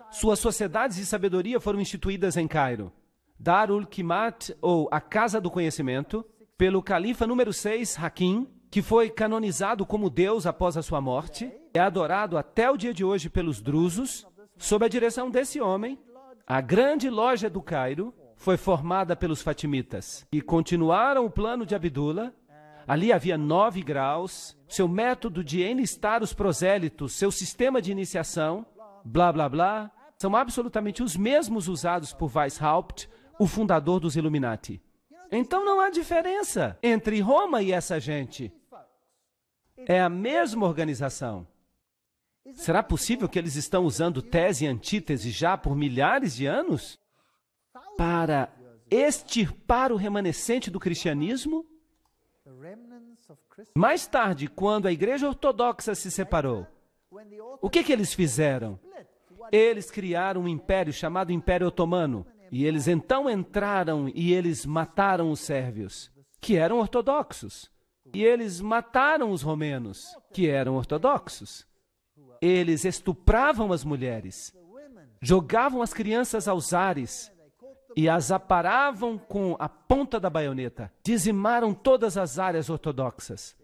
Suas sociedades de sabedoria foram instituídas em Cairo. Darul Qimat, ou a Casa do Conhecimento, pelo califa número 6, Hakim, que foi canonizado como Deus após a sua morte, é adorado até o dia de hoje pelos drusos. Sob a direção desse homem, a grande loja do Cairo foi formada pelos fatimitas, e continuaram o plano de Abdullah. Ali havia 9 graus, seu método de enlistar os prosélitos, seu sistema de iniciação, blá, blá, blá, são absolutamente os mesmos usados por Weishaupt, o fundador dos Illuminati. Então não há diferença entre Roma e essa gente. É a mesma organização. Será possível que eles estão usando tese e antítese já por milhares de anos? Para extirpar o remanescente do cristianismo? Mais tarde, quando a Igreja Ortodoxa se separou, o que eles fizeram? Eles criaram um império chamado Império Otomano. E eles então entraram e eles mataram os sérvios, que eram ortodoxos. E eles mataram os romenos, que eram ortodoxos. Eles estupravam as mulheres, jogavam as crianças aos ares e as aparavam com a ponta da baioneta. Dizimaram todas as áreas ortodoxas.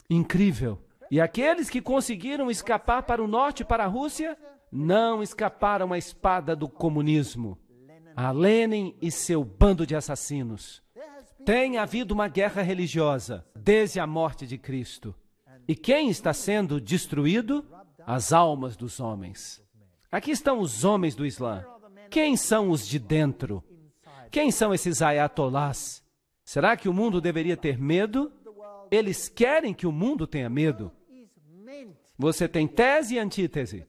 Incrível. E aqueles que conseguiram escapar para o norte, para a Rússia, não escaparam à espada do comunismo. A Lenin e seu bando de assassinos. Tem havido uma guerra religiosa desde a morte de Cristo. E quem está sendo destruído? As almas dos homens. Aqui estão os homens do Islã. Quem são os de dentro? Quem são esses ayatolás? Será que o mundo deveria ter medo? Eles querem que o mundo tenha medo. Você tem tese e antítese.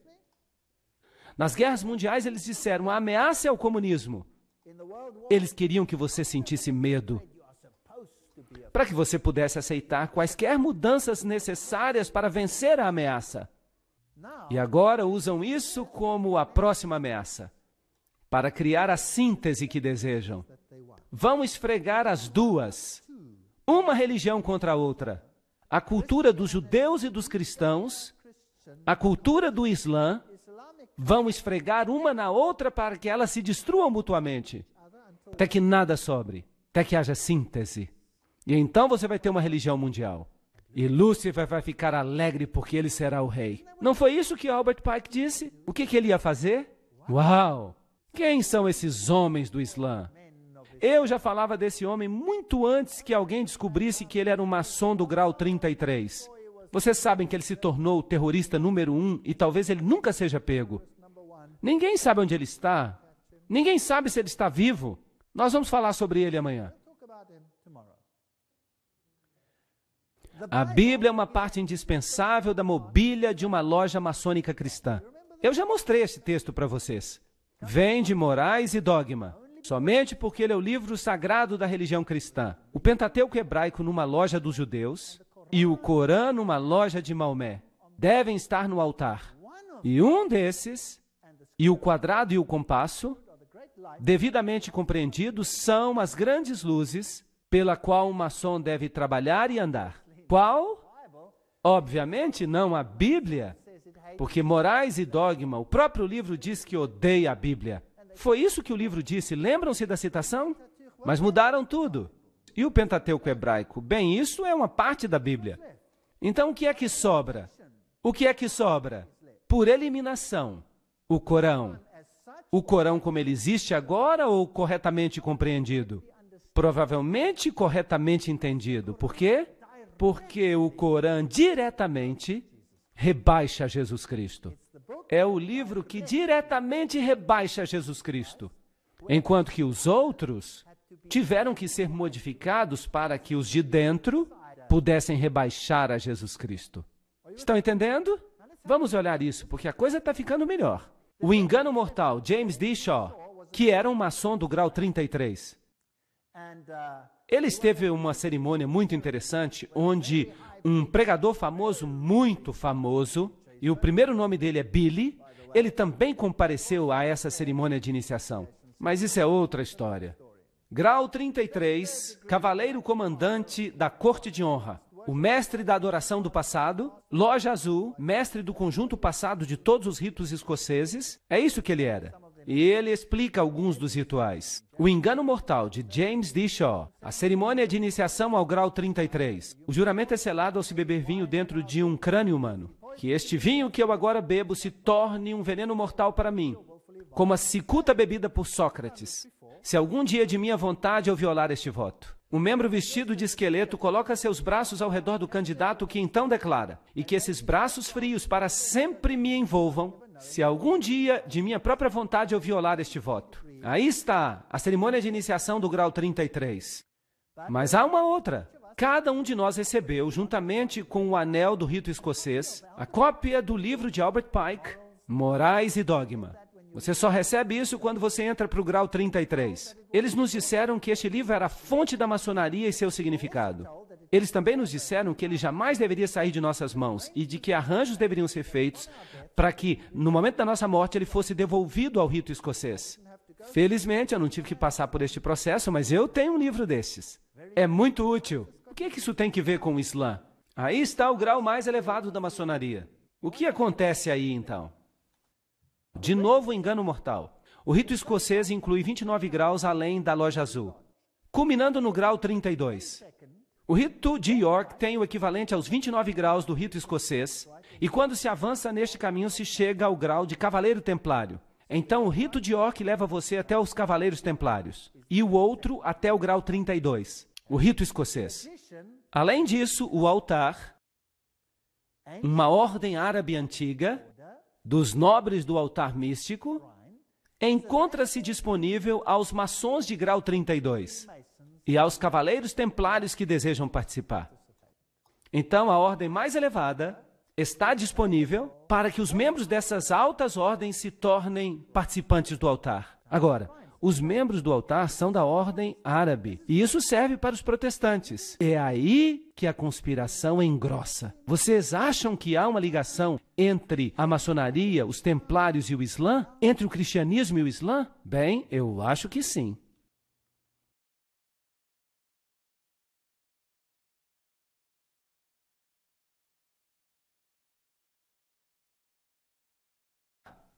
Nas guerras mundiais, eles disseram, a ameaça é o comunismo. Eles queriam que você sentisse medo, para que você pudesse aceitar quaisquer mudanças necessárias para vencer a ameaça. E agora usam isso como a próxima ameaça, para criar a síntese que desejam. Vão esfregar as duas, uma religião contra a outra. A cultura dos judeus e dos cristãos, a cultura do Islã, vão esfregar uma na outra para que elas se destruam mutuamente, até que nada sobre, até que haja síntese. E então você vai ter uma religião mundial. E Lúcifer vai ficar alegre porque ele será o rei. Não foi isso que Albert Pike disse? O que ele ia fazer? Uau! Quem são esses homens do Islã? Eu já falava desse homem muito antes que alguém descobrisse que ele era um maçom do grau 33. Vocês sabem que ele se tornou o terrorista número 1 e talvez ele nunca seja pego. Ninguém sabe onde ele está. Ninguém sabe se ele está vivo. Nós vamos falar sobre ele amanhã. A Bíblia é uma parte indispensável da mobília de uma loja maçônica cristã. Eu já mostrei esse texto para vocês. Vem de Morais e Dogma, somente porque ele é o livro sagrado da religião cristã. O Pentateuco hebraico numa loja dos judeus e o Corão numa loja de Maomé devem estar no altar. E um desses, e o quadrado e o compasso, devidamente compreendidos, são as grandes luzes pela qual um maçom deve trabalhar e andar. Qual? Obviamente não a Bíblia, porque Morais e Dogma, o próprio livro diz que odeia a Bíblia. Foi isso que o livro disse, lembram-se da citação? Mas mudaram tudo. E o Pentateuco hebraico? Bem, isso é uma parte da Bíblia. Então o que é que sobra? O que é que sobra? Por eliminação, o Corão. O Corão como ele existe agora ou corretamente compreendido? Provavelmente corretamente entendido. Por quê? Porque o Corão diretamente rebaixa Jesus Cristo. é o livro que diretamente rebaixa Jesus Cristo, enquanto que os outros tiveram que ser modificados para que os de dentro pudessem rebaixar a Jesus Cristo. Estão entendendo? Vamos olhar isso, porque a coisa está ficando melhor. O engano mortal, James D. Shaw, que era um maçom do grau 33. Ele esteve em uma cerimônia muito interessante, onde um pregador famoso, muito famoso, e o primeiro nome dele é Billy, ele também compareceu a essa cerimônia de iniciação. Mas isso é outra história. Grau 33, cavaleiro comandante da corte de honra, o mestre da adoração do passado, loja azul, mestre do conjunto passado de todos os ritos escoceses, é isso que ele era. E ele explica alguns dos rituais. O engano mortal, de James D. Shaw, a cerimônia de iniciação ao grau 33. O juramento é selado ao se beber vinho dentro de um crânio humano. Que este vinho que eu agora bebo se torne um veneno mortal para mim, como a cicuta bebida por Sócrates, se algum dia de minha vontade eu violar este voto. Um membro vestido de esqueleto coloca seus braços ao redor do candidato, que então declara: e que esses braços frios para sempre me envolvam, se algum dia de minha própria vontade eu violar este voto. Aí está a cerimônia de iniciação do grau 33. Mas há uma outra. Cada um de nós recebeu, juntamente com o anel do rito escocês, a cópia do livro de Albert Pike, Morais e Dogma. Você só recebe isso quando você entra para o grau 33. Eles nos disseram que este livro era a fonte da maçonaria e seu significado. Eles também nos disseram que ele jamais deveria sair de nossas mãos e de que arranjos deveriam ser feitos para que, no momento da nossa morte, ele fosse devolvido ao rito escocês. Felizmente, eu não tive que passar por este processo, mas eu tenho um livro desses. É muito útil. O que isso tem que ver com o Islã? Aí está o grau mais elevado da maçonaria. O que acontece aí, então? De novo, o engano mortal. O rito escocês inclui 29 graus além da loja azul, culminando no grau 32. O rito de York tem o equivalente aos 29 graus do rito escocês, e quando se avança neste caminho se chega ao grau de cavaleiro templário. Então, o rito de York leva você até os cavaleiros templários, e o outro até o grau 32, o rito escocês. Além disso, o altar, uma ordem árabe antiga, dos nobres do altar místico, encontra-se disponível aos maçons de grau 32 e aos cavaleiros templários que desejam participar. Então, a ordem mais elevada está disponível para que os membros dessas altas ordens se tornem participantes do altar. Agora, os membros do altar são da ordem árabe, e isso serve para os protestantes. É aí que a conspiração engrossa. Vocês acham que há uma ligação entre a maçonaria, os templários e o Islã? Entre o cristianismo e o Islã? Bem, eu acho que sim.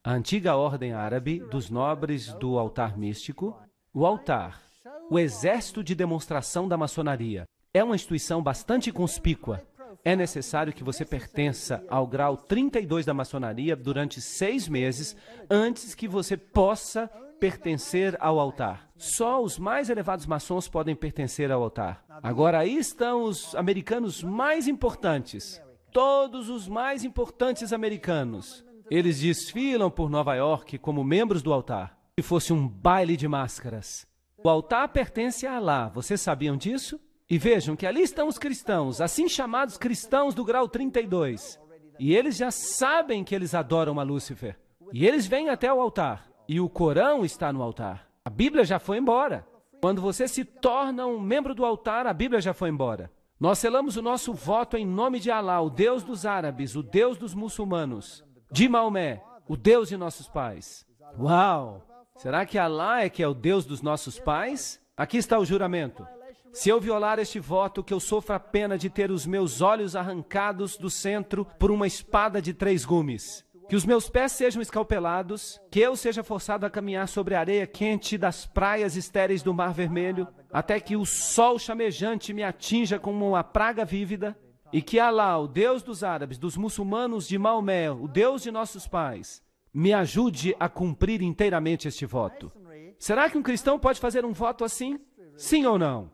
A antiga ordem árabe dos nobres do altar místico, o altar, o exército de demonstração da maçonaria, é uma instituição bastante conspícua. É necessário que você pertença ao grau 32 da maçonaria durante 6 meses antes que você possa pertencer ao altar. Só os mais elevados maçons podem pertencer ao altar. Agora, aí estão os americanos mais importantes. Todos os mais importantes americanos. Eles desfilam por Nova York como membros do altar. Se fosse um baile de máscaras. O altar pertence a Alá. Vocês sabiam disso? E vejam que ali estão os cristãos, assim chamados cristãos do grau 32. E eles já sabem que eles adoram a Lúcifer. E eles vêm até o altar. E o Corão está no altar. A Bíblia já foi embora. Quando você se torna um membro do altar, a Bíblia já foi embora. Nós selamos o nosso voto em nome de Alá, o Deus dos árabes, o Deus dos muçulmanos. De Maomé, o Deus de nossos pais. Uau! Será que Alá é que é o Deus dos nossos pais? Aqui está o juramento. Se eu violar este voto, que eu sofra a pena de ter os meus olhos arrancados do centro por uma espada de 3 gumes. Que os meus pés sejam escalpelados, que eu seja forçado a caminhar sobre a areia quente das praias estéreis do Mar Vermelho, até que o sol chamejante me atinja como uma praga vívida, e que Alá, o Deus dos árabes, dos muçulmanos, de Maomé, o Deus de nossos pais, me ajude a cumprir inteiramente este voto. Será que um cristão pode fazer um voto assim? Sim ou não?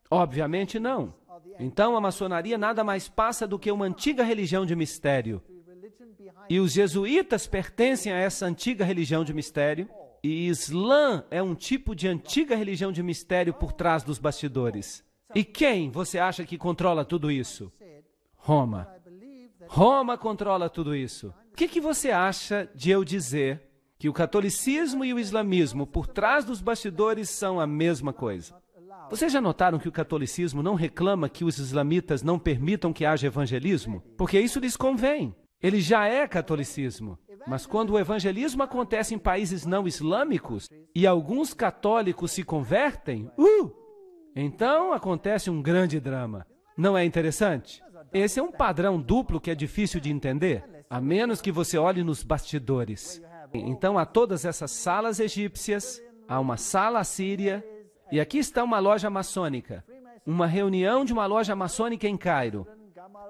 Obviamente não. Então a maçonaria nada mais passa do que uma antiga religião de mistério. E os jesuítas pertencem a essa antiga religião de mistério. E Islã é um tipo de antiga religião de mistério por trás dos bastidores. E quem você acha que controla tudo isso? Roma. Roma controla tudo isso. O que você acha de eu dizer que o catolicismo e o islamismo por trás dos bastidores são a mesma coisa? Vocês já notaram que o catolicismo não reclama que os islamitas não permitam que haja evangelismo? Porque isso lhes convém. Ele já é catolicismo. Mas quando o evangelismo acontece em países não islâmicos e alguns católicos se convertem, então acontece um grande drama. Não é interessante? Esse é um padrão duplo que é difícil de entender, a menos que você olhe nos bastidores. Então há todas essas salas egípcias, há uma sala assíria, e aqui está uma loja maçônica, uma reunião de uma loja maçônica em Cairo.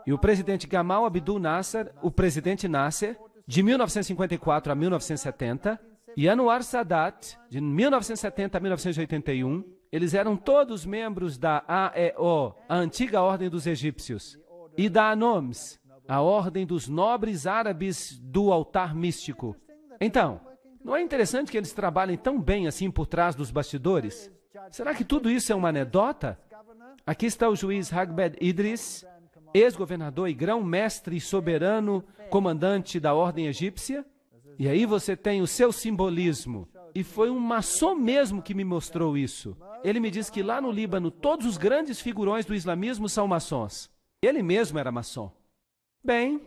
E o presidente Gamal Abdul Nasser, o presidente Nasser, de 1954 a 1970, e Anwar Sadat, de 1970 a 1981, eles eram todos membros da AEO, a antiga Ordem dos Egípcios, e da ANOMS, a Ordem dos Nobres Árabes do Altar Místico. Então, não é interessante que eles trabalhem tão bem assim por trás dos bastidores? Será que tudo isso é uma anedota? Aqui está o juiz Hagbed Idris, ex-governador e grão-mestre e soberano comandante da ordem egípcia. E aí você tem o seu simbolismo. E foi um maçom mesmo que me mostrou isso. Ele me diz que lá no Líbano todos os grandes figurões do islamismo são maçons. Ele mesmo era maçom. Bem,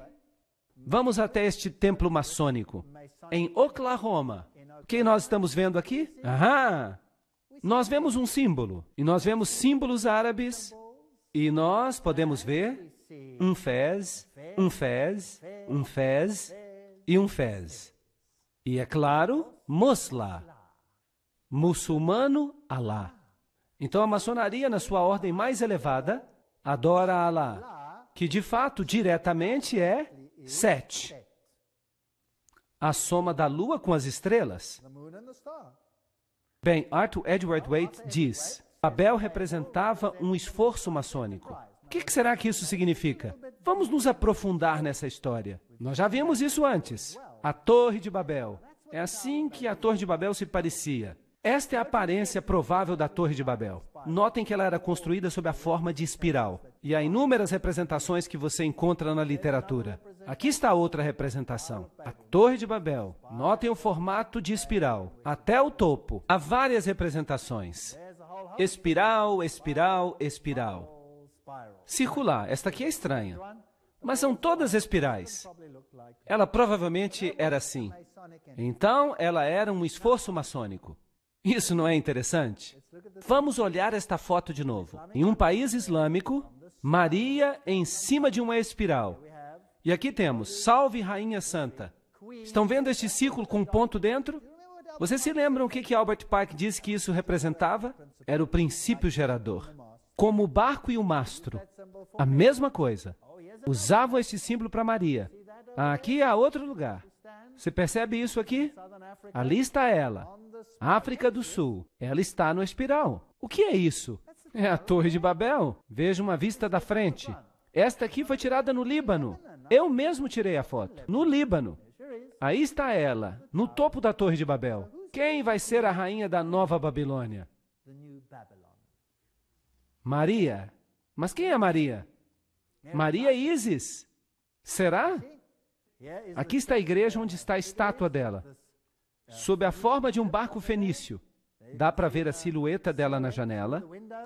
vamos até este templo maçônico, em Oklahoma. O que nós estamos vendo aqui? Nós vemos um símbolo, e nós vemos símbolos árabes, e nós podemos ver um fez, um fez, um fez e um fez. E é claro, Musla, muçulmano Alá. Então a maçonaria, na sua ordem mais elevada, adora Alá, que de fato diretamente é Set, a soma da lua com as estrelas. Bem, Arthur Edward Waite diz: Babel representava um esforço maçônico. O que será que isso significa? Vamos nos aprofundar nessa história. Nós já vimos isso antes. A Torre de Babel. É assim que a Torre de Babel se parecia. Esta é a aparência provável da Torre de Babel. Notem que ela era construída sob a forma de espiral. E há inúmeras representações que você encontra na literatura. Aqui está outra representação. A Torre de Babel. Notem o formato de espiral. Até o topo. Há várias representações. Espiral, espiral, espiral. Circular. Esta aqui é estranha. Mas são todas espirais. Ela provavelmente era assim. Então, ela era um esforço maçônico. Isso não é interessante? Vamos olhar esta foto de novo. Em um país islâmico, Maria em cima de uma espiral. E aqui temos, Salve Rainha Santa. Estão vendo este círculo com um ponto dentro? Vocês se lembram o que Albert Pike disse que isso representava? Era o princípio gerador. Como o barco e o mastro. A mesma coisa. Usavam este símbolo para Maria. Aqui há outro lugar. Você percebe isso aqui? Ali está ela. África do Sul. Ela está no espiral. O que é isso? É a Torre de Babel. Veja uma vista da frente. Esta aqui foi tirada no Líbano. Eu mesmo tirei a foto. No Líbano. Aí está ela, no topo da Torre de Babel. Quem vai ser a rainha da Nova Babilônia? Maria. Mas quem é Maria? Maria é Ísis. Será? Aqui está a igreja onde está a estátua dela. Sob a forma de um barco fenício. Dá para ver a silhueta dela na janela.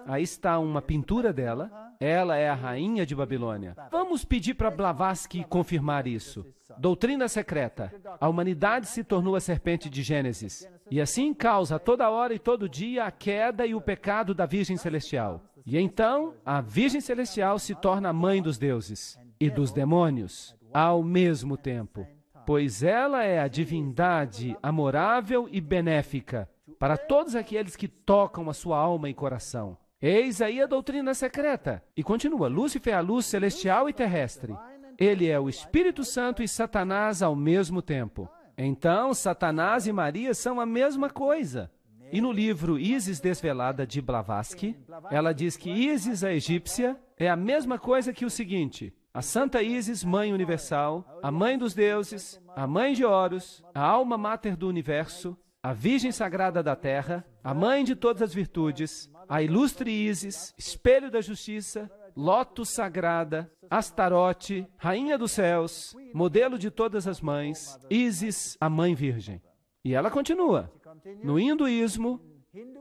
Aí está uma pintura dela. Ela é a rainha de Babilônia. Vamos pedir para Blavatsky confirmar isso. Doutrina secreta. A humanidade se tornou a serpente de Gênesis. E assim causa a toda hora e todo dia a queda e o pecado da Virgem Celestial. E então, a Virgem Celestial se torna a mãe dos deuses e dos demônios ao mesmo tempo. Pois ela é a divindade amorável e benéfica para todos aqueles que tocam a sua alma e coração. Eis aí a doutrina secreta. E continua, Lúcifer é a luz celestial e terrestre. Ele é o Espírito Santo e Satanás ao mesmo tempo. Então, Satanás e Maria são a mesma coisa. E no livro Ísis Desvelada, de Blavatsky, ela diz que Ísis, a egípcia, é a mesma coisa que o seguinte: A Santa Ísis, Mãe Universal, a Mãe dos Deuses, a Mãe de Horus, a Alma Mater do Universo, a Virgem Sagrada da Terra, a Mãe de todas as virtudes, a Ilustre Ísis, Espelho da Justiça, Lótus Sagrada, Astarote, Rainha dos Céus, Modelo de todas as mães, Ísis, a Mãe Virgem. E ela continua. No hinduísmo,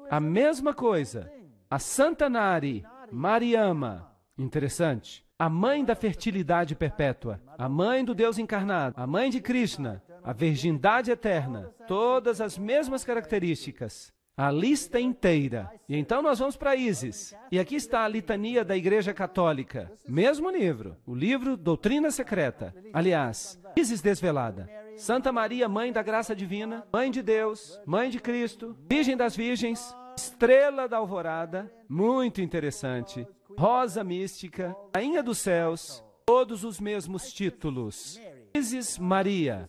a mesma coisa. A Santa Nari, Mariama, interessante. A Mãe da Fertilidade Perpétua, a Mãe do Deus Encarnado, a Mãe de Krishna, a Virgindade Eterna, todas as mesmas características. A lista inteira. E então nós vamos para Ísis. E aqui está a litania da Igreja Católica. Mesmo livro. O livro Doutrina Secreta. Aliás, Ísis Desvelada. Santa Maria, Mãe da Graça Divina, Mãe de Deus, Mãe de Cristo, Virgem das Virgens, Estrela da Alvorada, muito interessante. Rosa Mística, Rainha dos Céus, todos os mesmos títulos. Ísis Maria.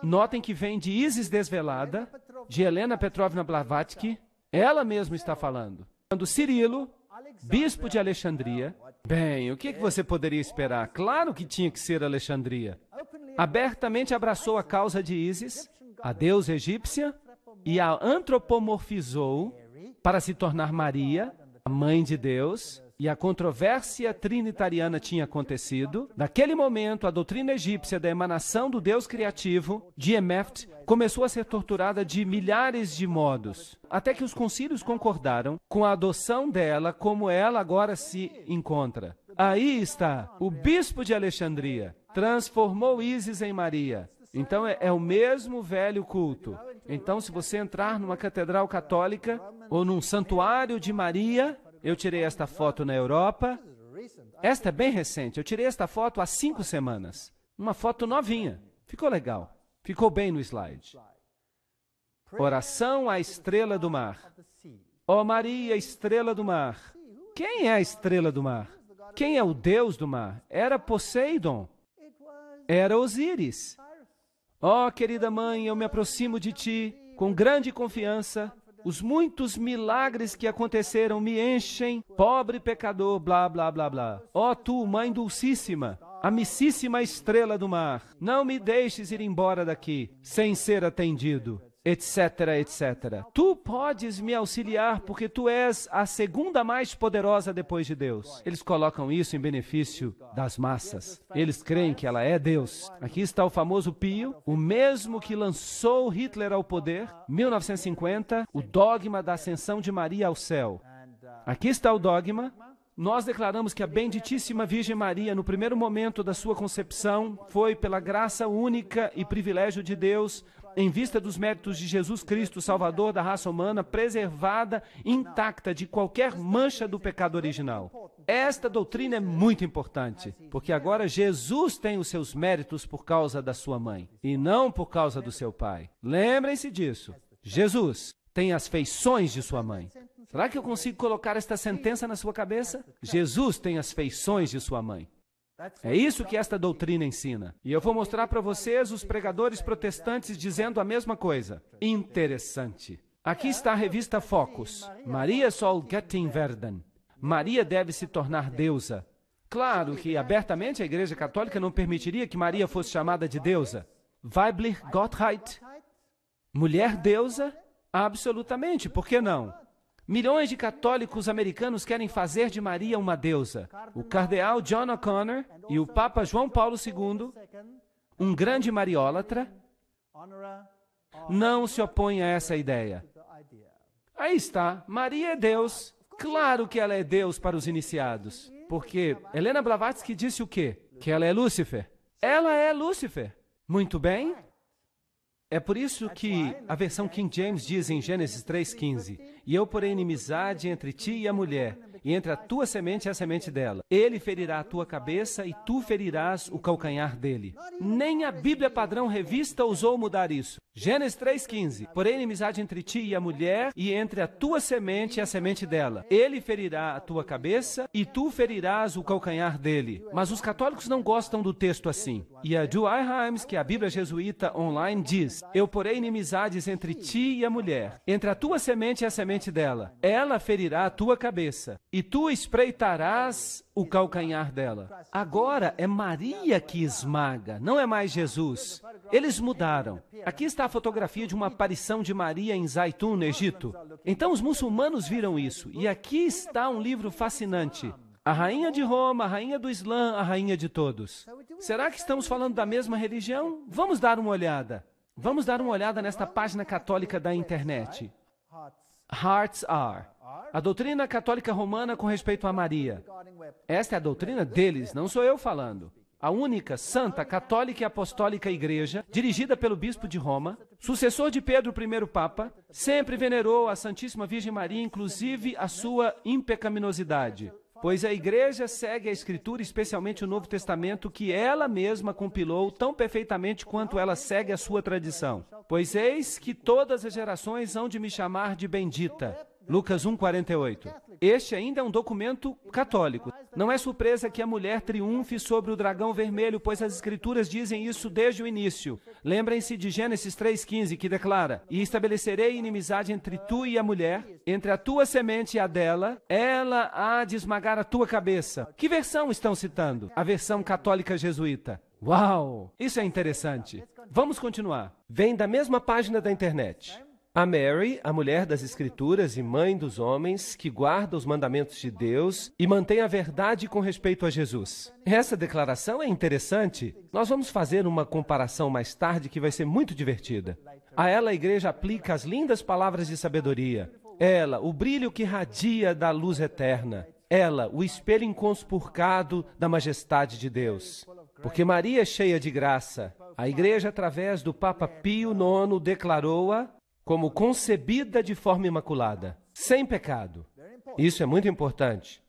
Notem que vem de Ísis Desvelada, de Helena Petrovna Blavatsky. Ela mesma está falando. Quando Cirilo, bispo de Alexandria, bem, o que você poderia esperar? Claro que tinha que ser Alexandria. Abertamente abraçou a causa de Ísis, a deusa egípcia, e a antropomorfizou para se tornar Maria, a mãe de Deus. E a controvérsia trinitariana tinha acontecido. Naquele momento, a doutrina egípcia da emanação do Deus criativo, de Emeft, começou a ser torturada de milhares de modos, até que os concílios concordaram com a adoção dela como ela agora se encontra. Aí está, o bispo de Alexandria transformou Ísis em Maria. Então é o mesmo velho culto. Então, se você entrar numa catedral católica ou num santuário de Maria... Eu tirei esta foto na Europa. Esta é bem recente. Eu tirei esta foto há 5 semanas. Uma foto novinha. Ficou legal. Ficou bem no slide. Oração à estrela do mar. Ó Maria, estrela do mar. Quem é a estrela do mar? Quem é o deus do mar? Era Poseidon. Era Osíris. Ó querida mãe, eu me aproximo de ti com grande confiança. Os muitos milagres que aconteceram me enchem, pobre pecador, blá, blá, blá, blá. Ó tu, Mãe Dulcíssima, amicíssima estrela do mar, não me deixes ir embora daqui sem ser atendido, etc, etc. Tu podes me auxiliar porque tu és a segunda mais poderosa depois de Deus. Eles colocam isso em benefício das massas. Eles creem que ela é Deus. Aqui está o famoso Pio, o mesmo que lançou Hitler ao poder, 1950, o dogma da ascensão de Maria ao céu. Aqui está o dogma. Nós declaramos que a benditíssima Virgem Maria, no primeiro momento da sua concepção, foi pela graça única e privilégio de Deus, em vista dos méritos de Jesus Cristo, Salvador da raça humana, preservada, intacta de qualquer mancha do pecado original. Esta doutrina é muito importante, porque agora Jesus tem os seus méritos por causa da sua mãe, e não por causa do seu pai. Lembrem-se disso. Jesus tem as feições de sua mãe. Será que eu consigo colocar esta sentença na sua cabeça? Jesus tem as feições de sua mãe. É isso que esta doutrina ensina. E eu vou mostrar para vocês os pregadores protestantes dizendo a mesma coisa. Interessante. Aqui está a revista Focus. Maria soll Göttin werden. Maria deve se tornar deusa. Claro que abertamente a Igreja Católica não permitiria que Maria fosse chamada de deusa. Weiblich Gottheit. Mulher deusa? Absolutamente. Por que não? Milhões de católicos americanos querem fazer de Maria uma deusa. O cardeal John O'Connor e o Papa João Paulo II, um grande mariólatra, não se opõem a essa ideia. Aí está, Maria é Deus. Claro que ela é Deus para os iniciados. Porque Helena Blavatsky disse o quê? Que ela é Lúcifer. Ela é Lúcifer. Muito bem. É por isso que a versão King James diz em Gênesis 3,15: E eu porei inimizade entre ti e a mulher, e entre a tua semente e a semente dela. Ele ferirá a tua cabeça e tu ferirás o calcanhar dele. Nem a Bíblia Padrão Revista ousou mudar isso. Gênesis 3,15: Porém inimizade entre ti e a mulher, e entre a tua semente e a semente dela. Ele ferirá a tua cabeça e tu ferirás o calcanhar dele. Mas os católicos não gostam do texto assim. E a Dwight Himes, que é a Bíblia Jesuíta Online, diz: eu porei inimizades entre ti e a mulher, entre a tua semente e a semente dela. Ela ferirá a tua cabeça, e tu espreitarás o calcanhar dela. Agora é Maria que esmaga, não é mais Jesus. Eles mudaram. Aqui está a fotografia de uma aparição de Maria em Zaitun, no Egito. Então os muçulmanos viram isso. E aqui está um livro fascinante. A rainha de Roma, a rainha do Islã, a rainha de todos. Será que estamos falando da mesma religião? Vamos dar uma olhada. Vamos dar uma olhada nesta página católica da internet. Hearts Are. A doutrina católica romana com respeito a Maria. Esta é a doutrina deles, não sou eu falando. A única, santa, católica e apostólica igreja, dirigida pelo bispo de Roma, sucessor de Pedro I Papa, sempre venerou a Santíssima Virgem Maria, inclusive a sua impecaminosidade. Pois a igreja segue a Escritura, especialmente o Novo Testamento, que ela mesma compilou tão perfeitamente quanto ela segue a sua tradição. Pois eis que todas as gerações hão de me chamar de bendita. Lucas 1,48. Este ainda é um documento católico. Não é surpresa que a mulher triunfe sobre o dragão vermelho, pois as Escrituras dizem isso desde o início. Lembrem-se de Gênesis 3,15, que declara: e estabelecerei inimizade entre tu e a mulher, entre a tua semente e a dela, ela há de esmagar a tua cabeça. Que versão estão citando? A versão católica jesuíta. Uau! Isso é interessante. Vamos continuar. Vem da mesma página da internet. A Mary, a mulher das Escrituras e mãe dos homens, que guarda os mandamentos de Deus e mantém a verdade com respeito a Jesus. Essa declaração é interessante. Nós vamos fazer uma comparação mais tarde que vai ser muito divertida. A ela a igreja aplica as lindas palavras de sabedoria. Ela, o brilho que radia da luz eterna. Ela, o espelho inconspurcado da majestade de Deus. Porque Maria é cheia de graça. A igreja, através do Papa Pio IX, declarou-a como concebida de forma imaculada, sem pecado. Isso é muito importante.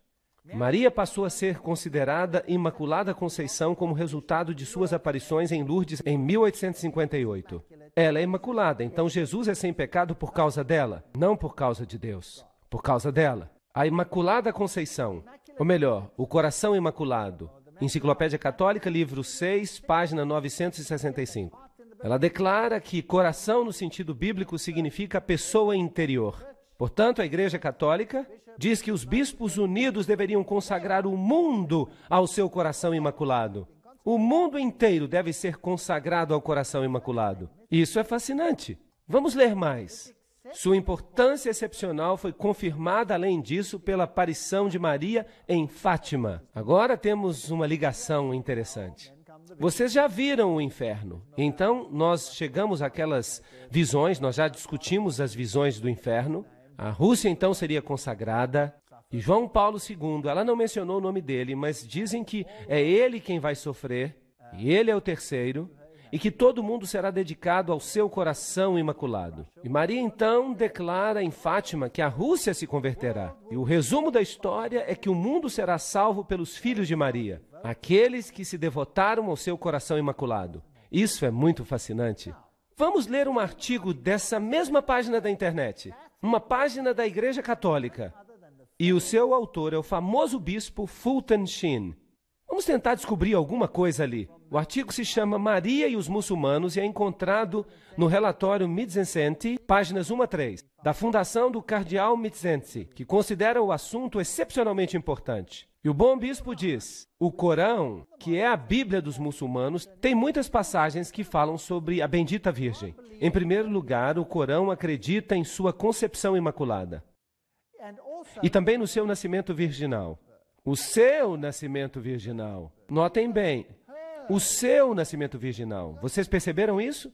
Maria passou a ser considerada Imaculada Conceição como resultado de suas aparições em Lourdes em 1858. Ela é imaculada, então Jesus é sem pecado por causa dela, não por causa de Deus, por causa dela. A Imaculada Conceição, ou melhor, o Coração Imaculado, Enciclopédia Católica, livro 6, página 965. Ela declara que coração no sentido bíblico significa pessoa interior. Portanto, a Igreja Católica diz que os bispos unidos deveriam consagrar o mundo ao seu coração imaculado. O mundo inteiro deve ser consagrado ao coração imaculado. Isso é fascinante. Vamos ler mais. Sua importância excepcional foi confirmada, além disso, pela aparição de Maria em Fátima. Agora temos uma ligação interessante. Vocês já viram o inferno. Então, nós chegamos àquelas visões, nós já discutimos as visões do inferno. A Rússia, então, seria consagrada. E João Paulo II, ela não mencionou o nome dele, mas dizem que é ele quem vai sofrer, e ele é o terceiro, e que todo mundo será dedicado ao seu coração imaculado. E Maria, então, declara em Fátima que a Rússia se converterá. E o resumo da história é que o mundo será salvo pelos filhos de Maria, aqueles que se devotaram ao seu coração imaculado. Isso é muito fascinante. Vamos ler um artigo dessa mesma página da internet, uma página da Igreja Católica. E o seu autor é o famoso bispo Fulton Sheen. Vamos tentar descobrir alguma coisa ali. O artigo se chama Maria e os Muçulmanos e é encontrado no relatório Mizzensi, páginas 1 a 3, da Fundação do Cardeal Mizzensi, que considera o assunto excepcionalmente importante. E o bom bispo diz: o Corão, que é a Bíblia dos muçulmanos, tem muitas passagens que falam sobre a bendita Virgem. Em primeiro lugar, o Corão acredita em sua concepção imaculada e também no seu nascimento virginal. O seu nascimento virginal. Notem bem, o seu nascimento virginal. Vocês perceberam isso?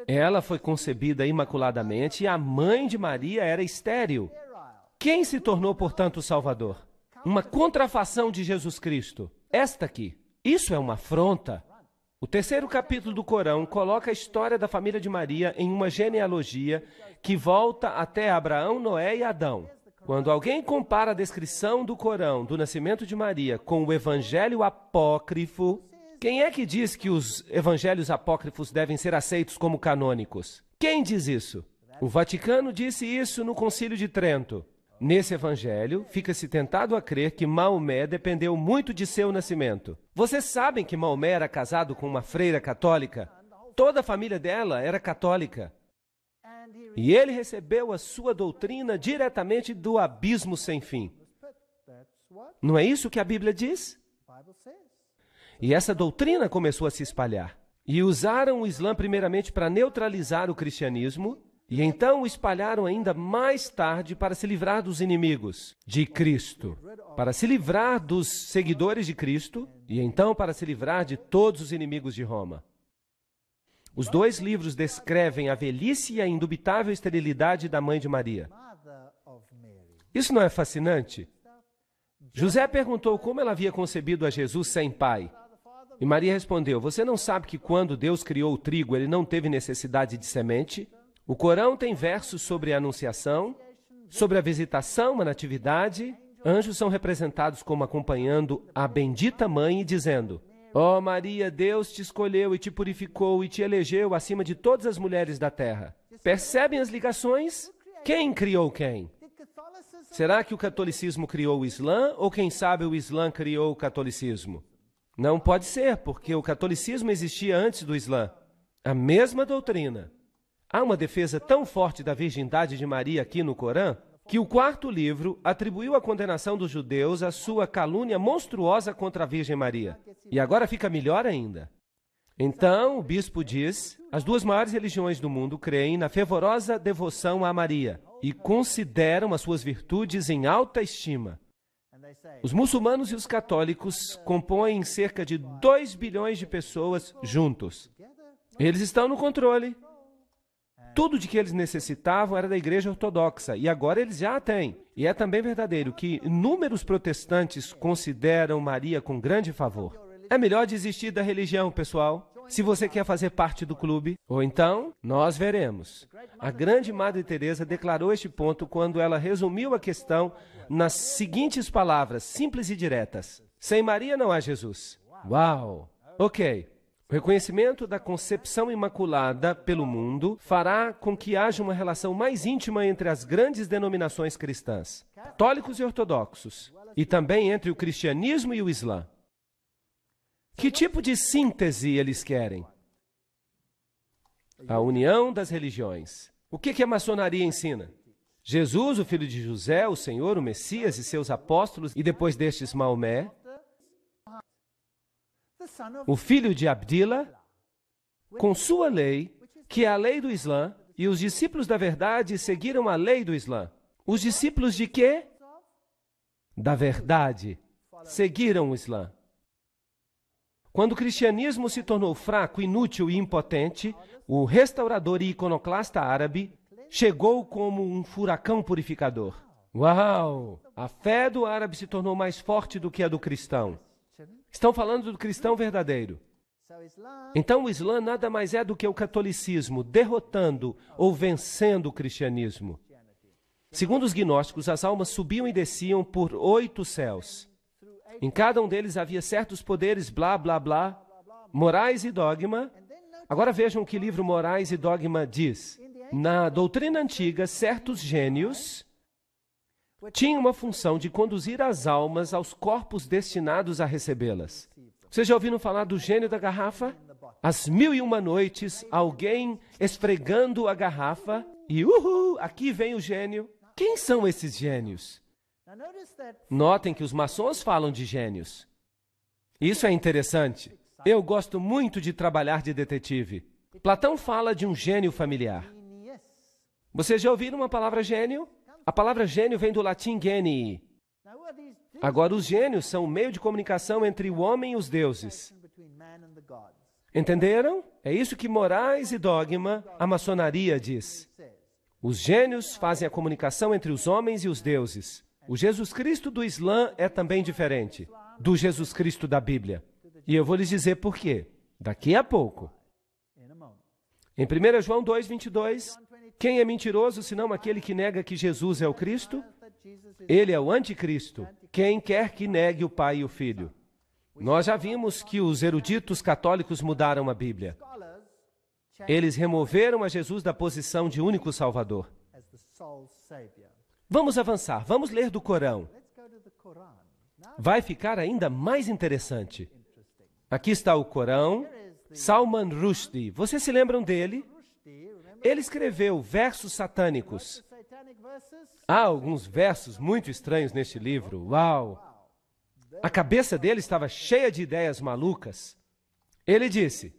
Ela foi concebida imaculadamente e a mãe de Maria era estéril. Quem se tornou, portanto, o Salvador? Uma contrafação de Jesus Cristo. Esta aqui. Isso é uma afronta. O terceiro capítulo do Corão coloca a história da família de Maria em uma genealogia que volta até Abraão, Noé e Adão. Quando alguém compara a descrição do Corão do nascimento de Maria com o Evangelho apócrifo, quem é que diz que os evangelhos apócrifos devem ser aceitos como canônicos? Quem diz isso? O Vaticano disse isso no Concílio de Trento. Nesse evangelho, fica-se tentado a crer que Maomé dependeu muito de seu nascimento. Vocês sabem que Maomé era casado com uma freira católica? Toda a família dela era católica. E ele recebeu a sua doutrina diretamente do abismo sem fim. Não é isso que a Bíblia diz? E essa doutrina começou a se espalhar. E usaram o Islã primeiramente para neutralizar o cristianismo, e então o espalharam ainda mais tarde para se livrar dos inimigos de Cristo, para se livrar dos seguidores de Cristo, e então para se livrar de todos os inimigos de Roma. Os dois livros descrevem a velhice e a indubitável esterilidade da mãe de Maria. Isso não é fascinante? José perguntou como ela havia concebido a Jesus sem pai. E Maria respondeu: você não sabe que quando Deus criou o trigo, ele não teve necessidade de semente? O Corão tem versos sobre a anunciação, sobre a visitação, a natividade. Anjos são representados como acompanhando a bendita mãe e dizendo: ó Maria, Deus te escolheu e te purificou e te elegeu acima de todas as mulheres da terra. Percebem as ligações? Quem criou quem? Será que o catolicismo criou o Islã ou quem sabe o Islã criou o catolicismo? Não pode ser, porque o catolicismo existia antes do Islã. A mesma doutrina. Há uma defesa tão forte da virgindade de Maria aqui no Corão, que o quarto livro atribuiu a condenação dos judeus à sua calúnia monstruosa contra a Virgem Maria. E agora fica melhor ainda. Então, o bispo diz: as duas maiores religiões do mundo creem na fervorosa devoção a Maria e consideram as suas virtudes em alta estima. Os muçulmanos e os católicos compõem cerca de 2 bilhões de pessoas juntos. Eles estão no controle. Tudo de que eles necessitavam era da Igreja Ortodoxa, e agora eles já a têm. E é também verdadeiro que inúmeros protestantes consideram Maria com grande favor. É melhor desistir da religião, pessoal, se você quer fazer parte do clube. Ou então, nós veremos. A grande Madre Teresa declarou este ponto quando ela resumiu a questão nas seguintes palavras, simples e diretas: sem Maria não há Jesus. Uau! Ok. O reconhecimento da concepção imaculada pelo mundo fará com que haja uma relação mais íntima entre as grandes denominações cristãs, católicos e ortodoxos, e também entre o cristianismo e o Islã. Que tipo de síntese eles querem? A união das religiões. O que a maçonaria ensina? Jesus, o filho de José, o Senhor, o Messias e seus apóstolos, e depois destes Maomé, o filho de Abdillah, com sua lei, que é a lei do Islã, e os discípulos da verdade seguiram a lei do Islã. Os discípulos de quê? Da verdade. Seguiram o Islã. Quando o cristianismo se tornou fraco, inútil e impotente, o restaurador e iconoclasta árabe chegou como um furacão purificador. Uau! A fé do árabe se tornou mais forte do que a do cristão. Estão falando do cristão verdadeiro. Então o Islã nada mais é do que o catolicismo, derrotando ou vencendo o cristianismo. Segundo os gnósticos, as almas subiam e desciam por 8 céus. Em cada um deles havia certos poderes, blá, blá, blá, morais e dogma. Agora vejam o que o livro Morais e Dogma diz. Na doutrina antiga, certos gênios tinham uma função de conduzir as almas aos corpos destinados a recebê-las. Vocês já ouviram falar do gênio da garrafa? Às 1001 noites, alguém esfregando a garrafa e, aqui vem o gênio. Quem são esses gênios? Notem que os maçons falam de gênios. Isso é interessante. Eu gosto muito de trabalhar de detetive. Platão fala de um gênio familiar. Vocês já ouviram uma palavra gênio? A palavra gênio vem do latim genii. Agora, os gênios são o meio de comunicação entre o homem e os deuses. Entenderam? É isso que Morais e Dogma, a maçonaria, diz. Os gênios fazem a comunicação entre os homens e os deuses. O Jesus Cristo do Islã é também diferente do Jesus Cristo da Bíblia. E eu vou lhes dizer por quê, daqui a pouco. Em 1 João 2:22, quem é mentiroso senão aquele que nega que Jesus é o Cristo? Ele é o anticristo, quem quer que negue o Pai e o Filho. Nós já vimos que os eruditos católicos mudaram a Bíblia. Eles removeram a Jesus da posição de único Salvador. Vamos avançar, vamos ler do Corão. Vai ficar ainda mais interessante. Aqui está o Corão, Salman Rushdie. Vocês se lembram dele? Ele escreveu versos satânicos. Há alguns versos muito estranhos neste livro. Uau! A cabeça dele estava cheia de ideias malucas. Ele disse,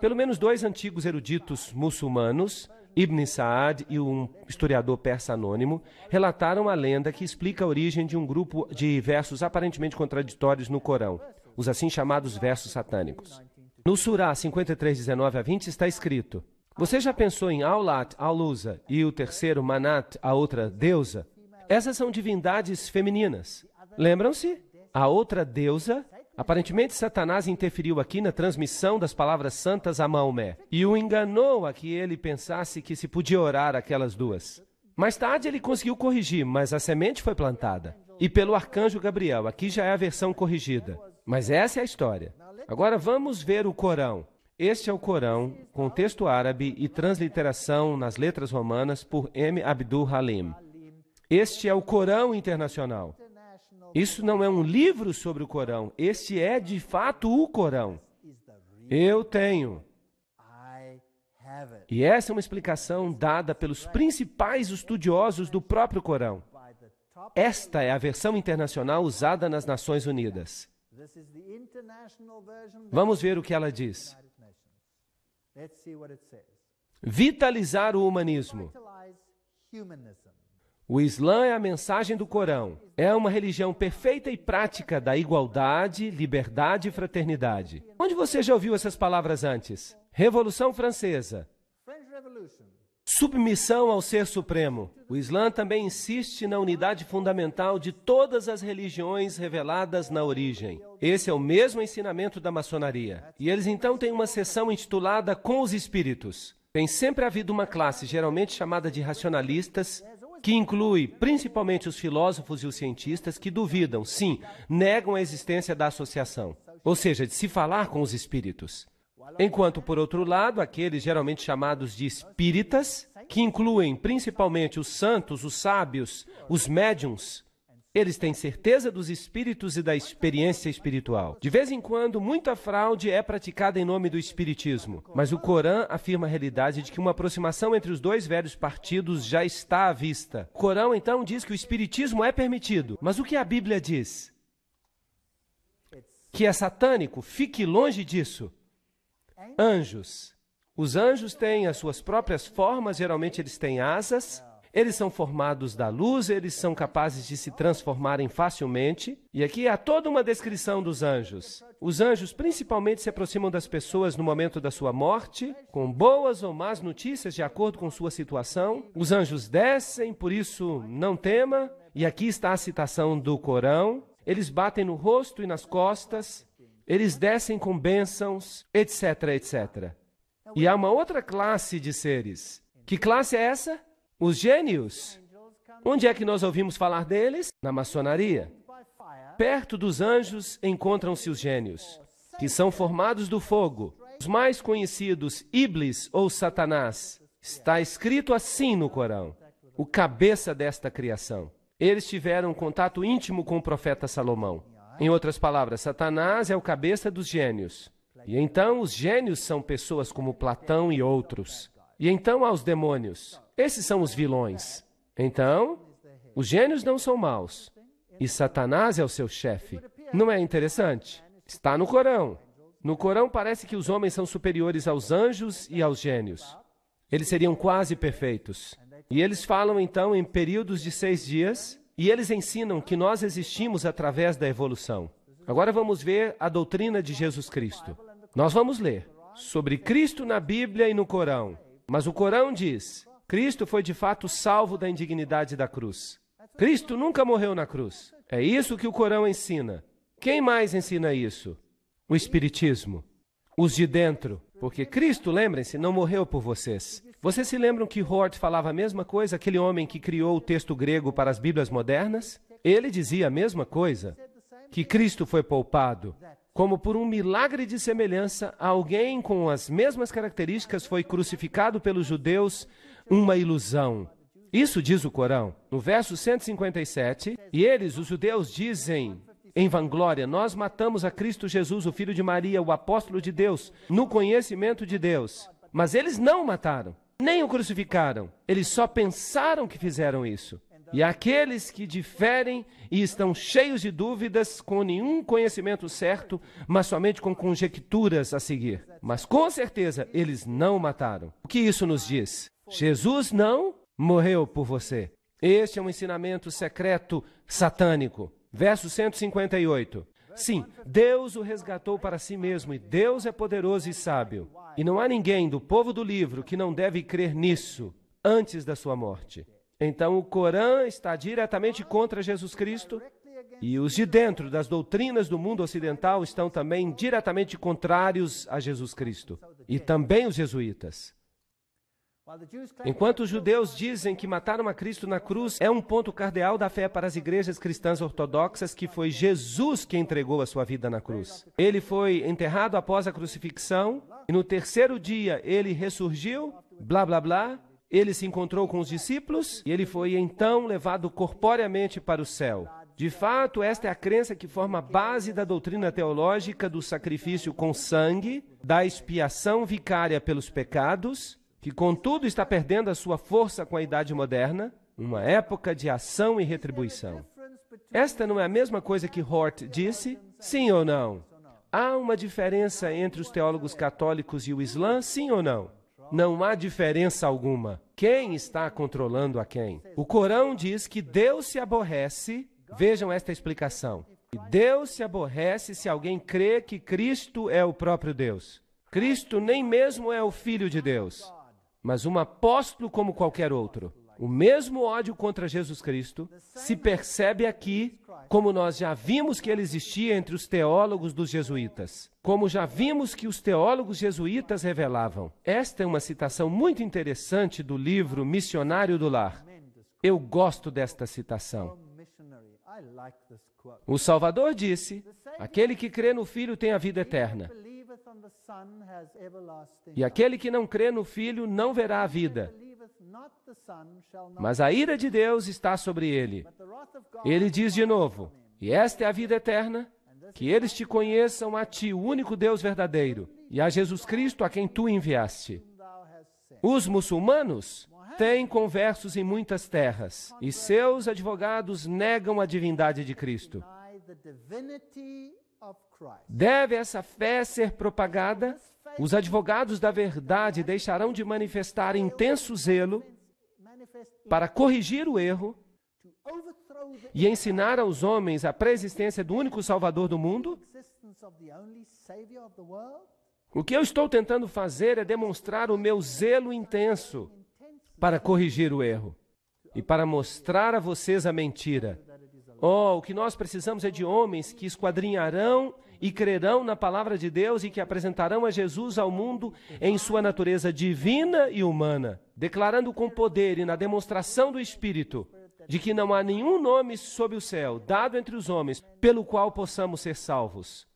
pelo menos 2 antigos eruditos muçulmanos, Ibn Saad e um historiador persa anônimo, relataram a lenda que explica a origem de um grupo de versos aparentemente contraditórios no Corão, os assim chamados versos satânicos. No Surah 53, 19 a 20 está escrito, você já pensou em Aulat, Al-Uzza e o terceiro Manat, a outra deusa? Essas são divindades femininas. Lembram-se? A outra deusa, aparentemente Satanás interferiu aqui na transmissão das palavras santas a Maomé e o enganou a que ele pensasse que se podia orar aquelas duas. Mais tarde ele conseguiu corrigir, mas a semente foi plantada. E pelo arcanjo Gabriel, aqui já é a versão corrigida. Mas essa é a história. Agora vamos ver o Corão. Este é o Corão, com texto árabe e transliteração nas letras romanas por M. Abdul Halim. Este é o Corão Internacional. Isso não é um livro sobre o Corão. Este é, de fato, o Corão. Eu tenho. E essa é uma explicação dada pelos principais estudiosos do próprio Corão. Esta é a versão internacional usada nas Nações Unidas. Vamos ver o que ela diz. Vitalizar o humanismo. O Islã é a mensagem do Corão. É uma religião perfeita e prática da igualdade, liberdade e fraternidade. Onde você já ouviu essas palavras antes? Revolução Francesa. Submissão ao Ser Supremo. O Islã também insiste na unidade fundamental de todas as religiões reveladas na origem. Esse é o mesmo ensinamento da maçonaria. E eles então têm uma seção intitulada Com os Espíritos. Tem sempre havido uma classe, geralmente chamada de racionalistas, que inclui principalmente os filósofos e os cientistas que duvidam, sim, negam a existência da associação, ou seja, de se falar com os espíritos. Enquanto, por outro lado, aqueles geralmente chamados de espíritas, que incluem principalmente os santos, os sábios, os médiuns, eles têm certeza dos espíritos e da experiência espiritual. De vez em quando, muita fraude é praticada em nome do espiritismo, mas o Corão afirma a realidade de que uma aproximação entre os dois velhos partidos já está à vista. O Corão, então, diz que o espiritismo é permitido, mas o que a Bíblia diz? Que é satânico, fique longe disso. Anjos. Os anjos têm as suas próprias formas, geralmente eles têm asas, eles são formados da luz, eles são capazes de se transformarem facilmente. E aqui há toda uma descrição dos anjos. Os anjos principalmente se aproximam das pessoas no momento da sua morte, com boas ou más notícias de acordo com sua situação. Os anjos descem, por isso não tema. E aqui está a citação do Corão. Eles batem no rosto e nas costas. Eles descem com bênçãos, etc, etc. E há uma outra classe de seres. Que classe é essa? Os gênios. Onde é que nós ouvimos falar deles? Na maçonaria. Perto dos anjos encontram-se os gênios, que são formados do fogo. Os mais conhecidos, Iblis ou Satanás. Está escrito assim no Corão. O cabeça desta criação. Eles tiveram contato íntimo com o profeta Salomão. Em outras palavras, Satanás é o cabeça dos gênios. E então os gênios são pessoas como Platão e outros. E então há os demônios. Esses são os vilões. Então, os gênios não são maus. E Satanás é o seu chefe. Não é interessante? Está no Corão. No Corão parece que os homens são superiores aos anjos e aos gênios. Eles seriam quase perfeitos. E eles falam então em períodos de 6 dias, e eles ensinam que nós existimos através da evolução. Agora vamos ver a doutrina de Jesus Cristo. Nós vamos ler sobre Cristo na Bíblia e no Corão. Mas o Corão diz, Cristo foi de fato salvo da indignidade da cruz. Cristo nunca morreu na cruz. É isso que o Corão ensina. Quem mais ensina isso? O Espiritismo. Os de dentro. Porque Cristo, lembrem-se, não morreu por vocês. Vocês se lembram que Hort falava a mesma coisa, aquele homem que criou o texto grego para as Bíblias modernas? Ele dizia a mesma coisa, que Cristo foi poupado. Como por um milagre de semelhança, alguém com as mesmas características foi crucificado pelos judeus, uma ilusão. Isso diz o Corão. No verso 157, e eles, os judeus, dizem em vanglória: nós matamos a Cristo Jesus, o filho de Maria, o apóstolo de Deus, no conhecimento de Deus. Mas eles não o mataram, nem o crucificaram. Eles só pensaram que fizeram isso. E aqueles que diferem e estão cheios de dúvidas, com nenhum conhecimento certo, mas somente com conjecturas a seguir. Mas com certeza eles não o mataram. O que isso nos diz? Jesus não morreu por você. Este é um ensinamento secreto satânico. Verso 158. Sim, Deus o resgatou para si mesmo, e Deus é poderoso e sábio. E não há ninguém do povo do livro que não deve crer nisso antes da sua morte. Então o Corão está diretamente contra Jesus Cristo, e os de dentro das doutrinas do mundo ocidental estão também diretamente contrários a Jesus Cristo, e também os jesuítas. Enquanto os judeus dizem que mataram a Cristo na cruz é um ponto cardeal da fé para as igrejas cristãs ortodoxas, que foi Jesus que entregou a sua vida na cruz. Ele foi enterrado após a crucifixão, e no terceiro dia ele ressurgiu, blá blá blá. Ele se encontrou com os discípulos e ele foi então levado corporeamente para o céu. De fato, esta é a crença que forma a base da doutrina teológica do sacrifício com sangue, da expiação vicária pelos pecados, que contudo está perdendo a sua força com a idade moderna, uma época de ação e retribuição. Esta não é a mesma coisa que Hort disse? Sim ou não? Há uma diferença entre os teólogos católicos e o Islã? Sim ou não? Não há diferença alguma. Quem está controlando a quem? O Corão diz que Deus se aborrece. Vejam esta explicação. Deus se aborrece se alguém crê que Cristo é o próprio Deus. Cristo nem mesmo é o Filho de Deus, mas um apóstolo como qualquer outro. O mesmo ódio contra Jesus Cristo se percebe aqui, como nós já vimos que ele existia entre os teólogos dos jesuítas, como já vimos que os teólogos jesuítas revelavam. Esta é uma citação muito interessante do livro Missionário do Lar. Eu gosto desta citação. O Salvador disse: aquele que crê no Filho tem a vida eterna, e aquele que não crê no Filho não verá a vida, mas a ira de Deus está sobre ele. Ele diz de novo: e esta é a vida eterna, que eles te conheçam a ti, o único Deus verdadeiro, e a Jesus Cristo a quem tu enviaste. Os muçulmanos têm conversos em muitas terras, e seus advogados negam a divindade de Cristo. Deve essa fé ser propagada? Os advogados da verdade deixarão de manifestar intenso zelo para corrigir o erro e ensinar aos homens a pré-existência do único Salvador do mundo? O que eu estou tentando fazer é demonstrar o meu zelo intenso para corrigir o erro e para mostrar a vocês a mentira. Oh, o que nós precisamos é de homens que esquadrinharão e crerão na palavra de Deus e que apresentarão a Jesus ao mundo em sua natureza divina e humana, declarando com poder e na demonstração do Espírito de que não há nenhum nome sob o céu dado entre os homens pelo qual possamos ser salvos.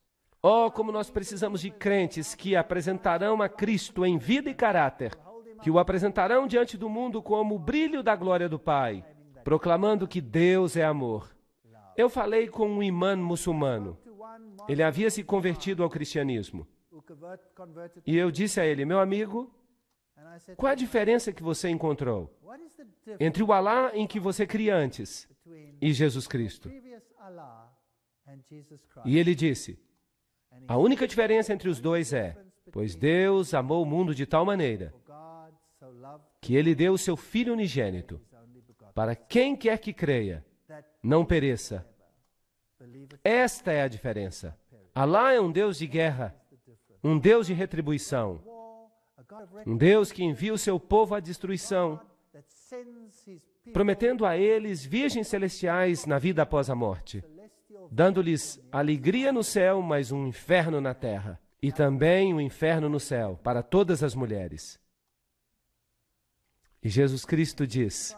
Oh, como nós precisamos de crentes que apresentarão a Cristo em vida e caráter, que o apresentarão diante do mundo como o brilho da glória do Pai, proclamando que Deus é amor. Eu falei com um imã muçulmano. Ele havia se convertido ao cristianismo. E eu disse a ele: meu amigo, qual a diferença que você encontrou entre o Alá em que você cria antes e Jesus Cristo? E ele disse: a única diferença entre os dois é, pois Deus amou o mundo de tal maneira que ele deu o seu Filho unigênito, para quem quer que creia, não pereça. Esta é a diferença. Alá é um Deus de guerra, um Deus de retribuição, um Deus que envia o seu povo à destruição, prometendo a eles virgens celestiais na vida após a morte, dando-lhes alegria no céu, mas um inferno na terra, e também um inferno no céu para todas as mulheres. E Jesus Cristo diz: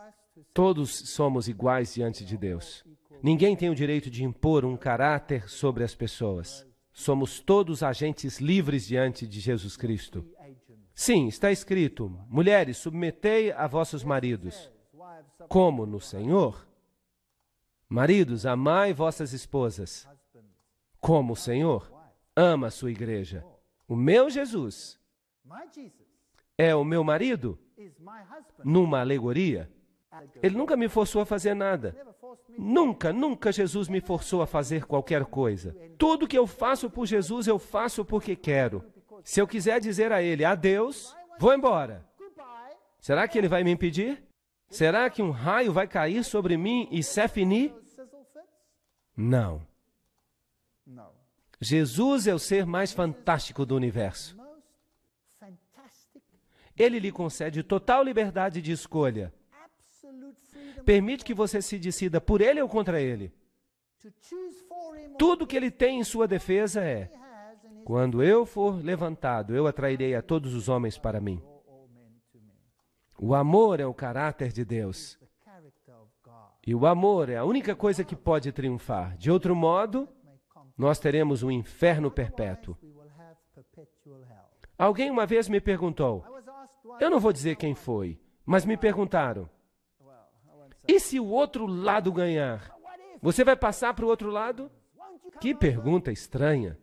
todos somos iguais diante de Deus. Ninguém tem o direito de impor um caráter sobre as pessoas. Somos todos agentes livres diante de Jesus Cristo. Sim, está escrito: mulheres, submetei a vossos maridos. como no Senhor. Maridos, amai vossas esposas, como o Senhor ama a sua igreja. O meu Jesus é o meu marido, numa alegoria. Ele nunca me forçou a fazer nada. Nunca Jesus me forçou a fazer qualquer coisa. Tudo que eu faço por Jesus, eu faço porque quero. Se eu quiser dizer a Ele, adeus, vou embora. Será que Ele vai me impedir? Será que um raio vai cair sobre mim e c'est fini? Não. Jesus é o ser mais fantástico do universo. Ele lhe concede total liberdade de escolha. Permite que você se decida por ele ou contra ele. Tudo que ele tem em sua defesa é: quando eu for levantado, eu atrairei a todos os homens para mim. O amor é o caráter de Deus. E o amor é a única coisa que pode triunfar. De outro modo, nós teremos um inferno perpétuo. Alguém uma vez me perguntou, eu não vou dizer quem foi, mas me perguntaram, e se o outro lado ganhar? Você vai passar para o outro lado? Que pergunta estranha.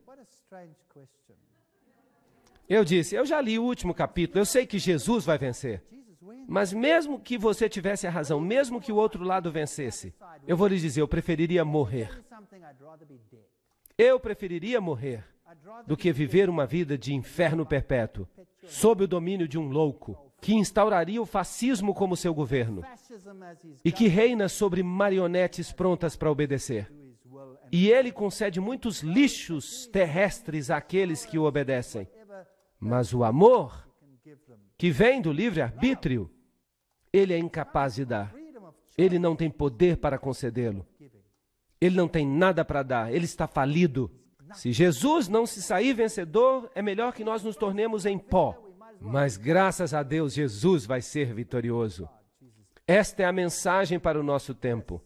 Eu disse, eu já li o último capítulo, eu sei que Jesus vai vencer. Mas mesmo que você tivesse a razão, mesmo que o outro lado vencesse, eu vou lhe dizer, eu preferiria morrer. Eu preferiria morrer do que viver uma vida de inferno perpétuo, sob o domínio de um louco, que instauraria o fascismo como seu governo e que reina sobre marionetes prontas para obedecer. E ele concede muitos lixos terrestres àqueles que o obedecem. Mas o amor, que vem do livre-arbítrio, ele é incapaz de dar. Ele não tem poder para concedê-lo. Ele não tem nada para dar. Ele está falido. Se Jesus não se sair vencedor, é melhor que nós nos tornemos em pó. Mas, graças a Deus, Jesus vai ser vitorioso. Esta é a mensagem para o nosso tempo.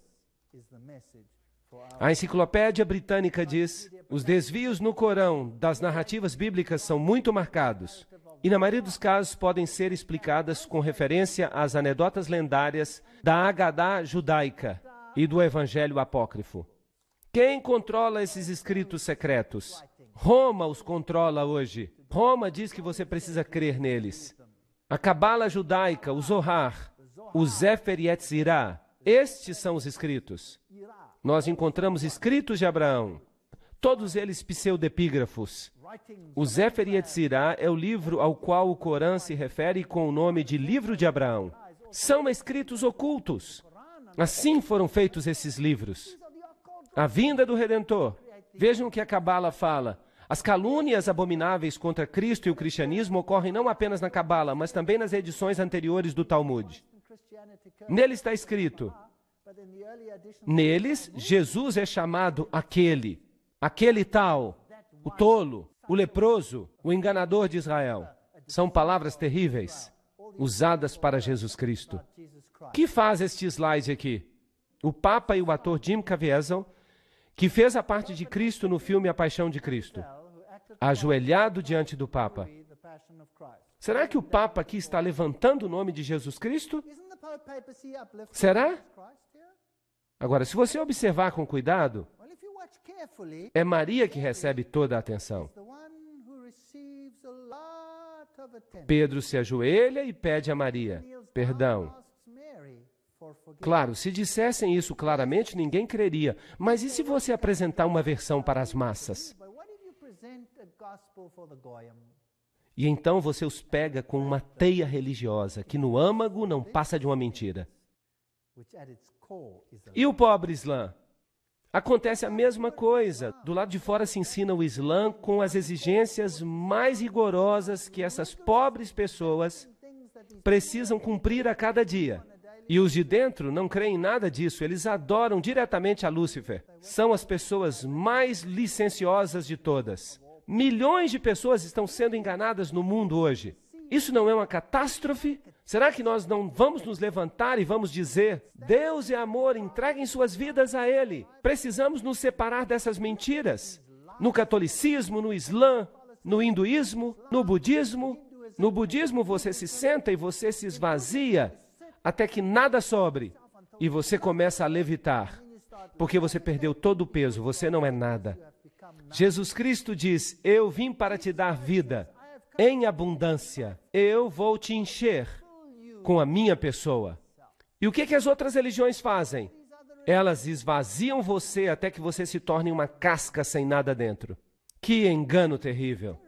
A Enciclopédia Britânica diz, os desvios no Corão das narrativas bíblicas são muito marcados e, na maioria dos casos, podem ser explicadas com referência às anedotas lendárias da Agadá judaica e do Evangelho apócrifo. Quem controla esses escritos secretos? Roma os controla hoje. Roma diz que você precisa crer neles. A Cabala judaica, o Zohar, o Sefer Yetzirah, estes são os escritos. Nós encontramos escritos de Abraão, todos eles pseudepígrafos. O Sefer Yetzirah é o livro ao qual o Corão se refere com o nome de Livro de Abraão. São escritos ocultos. Assim foram feitos esses livros. A vinda do Redentor. Vejam o que a Cabala fala. As calúnias abomináveis contra Cristo e o cristianismo ocorrem não apenas na Cabala, mas também nas edições anteriores do Talmud. Nele está escrito, neles, Jesus é chamado aquele tal, o tolo, o leproso, o enganador de Israel. São palavras terríveis, usadas para Jesus Cristo. Que faz este slide aqui? O Papa e o ator Jim Caviezel, que fez a parte de Cristo no filme A Paixão de Cristo, ajoelhado diante do Papa. Será que o Papa aqui está levantando o nome de Jesus Cristo? Será? Agora, se você observar com cuidado, é Maria que recebe toda a atenção. Pedro se ajoelha e pede a Maria perdão. Claro, se dissessem isso claramente, ninguém creria. Mas e se você apresentar uma versão para as massas? E então você os pega com uma teia religiosa, que no âmago não passa de uma mentira. E o pobre Islã? Acontece a mesma coisa. Do lado de fora se ensina o Islã com as exigências mais rigorosas que essas pobres pessoas precisam cumprir a cada dia. E os de dentro não creem em nada disso, eles adoram diretamente a Lúcifer. São as pessoas mais licenciosas de todas. Milhões de pessoas estão sendo enganadas no mundo hoje. Isso não é uma catástrofe? Será que nós não vamos nos levantar e vamos dizer, Deus é amor, entreguem suas vidas a Ele. Precisamos nos separar dessas mentiras. No catolicismo, no Islã, no hinduísmo, no budismo. No budismo você se senta e você se esvazia. até que nada sobre e você começa a levitar, porque você perdeu todo o peso, você não é nada. Jesus Cristo diz, eu vim para te dar vida em abundância. Eu vou te encher com a minha pessoa. E o que as outras religiões fazem? Elas esvaziam você até que você se torne uma casca sem nada dentro. Que engano terrível!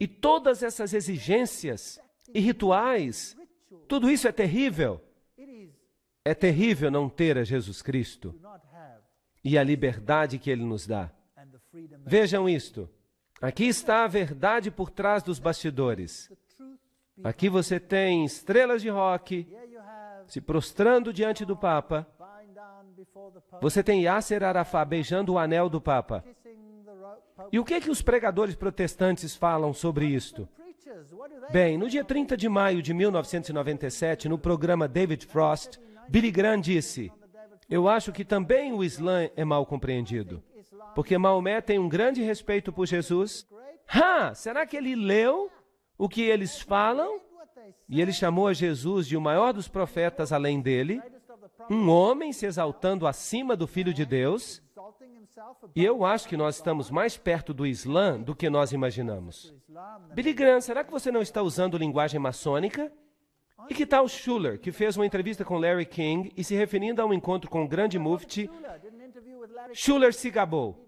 E todas essas exigências e rituais, tudo isso é terrível. É terrível não ter a Jesus Cristo e a liberdade que Ele nos dá. Vejam isto. Aqui está a verdade por trás dos bastidores. Aqui você tem estrelas de rock se prostrando diante do Papa. Você tem Yasser Arafat beijando o anel do Papa. E o que os pregadores protestantes falam sobre isto? Bem, no dia 30 de maio de 1997, no programa David Frost, Billy Graham disse, eu acho que também o Islã é mal compreendido, porque Maomé tem um grande respeito por Jesus. Será que ele leu o que eles falam? E ele chamou a Jesus de o maior dos profetas além dele, um homem se exaltando acima do Filho de Deus. E eu acho que nós estamos mais perto do Islã do que nós imaginamos. Billy Graham, será que você não está usando linguagem maçônica? E que tal Schuller, que fez uma entrevista com Larry King e se referindo a um encontro com o grande mufti, Schuller se gabou.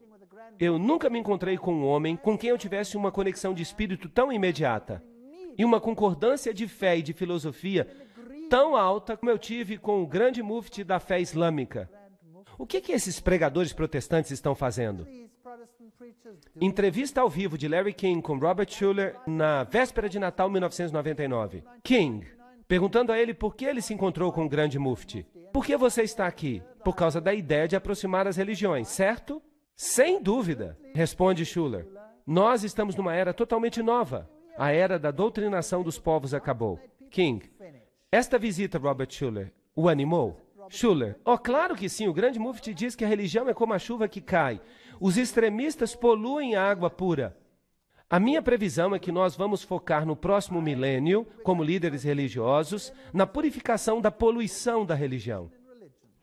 Eu nunca me encontrei com um homem com quem eu tivesse uma conexão de espírito tão imediata e uma concordância de fé e de filosofia tão alta como eu tive com o grande mufti da fé islâmica. O que esses pregadores protestantes estão fazendo? Entrevista ao vivo de Larry King com Robert Schuller na véspera de Natal 1999. King, perguntando a ele por que ele se encontrou com o grande mufti. Por que você está aqui? Por causa da ideia de aproximar as religiões, certo? Sem dúvida, responde Schuller. Nós estamos numa era totalmente nova. A era da doutrinação dos povos acabou. King, esta visita, Robert Schuller, o animou? Schuller, claro que sim, o grande mufti diz que a religião é como a chuva que cai. Os extremistas poluem a água pura. A minha previsão é que nós vamos focar no próximo milênio, como líderes religiosos, na purificação da poluição da religião.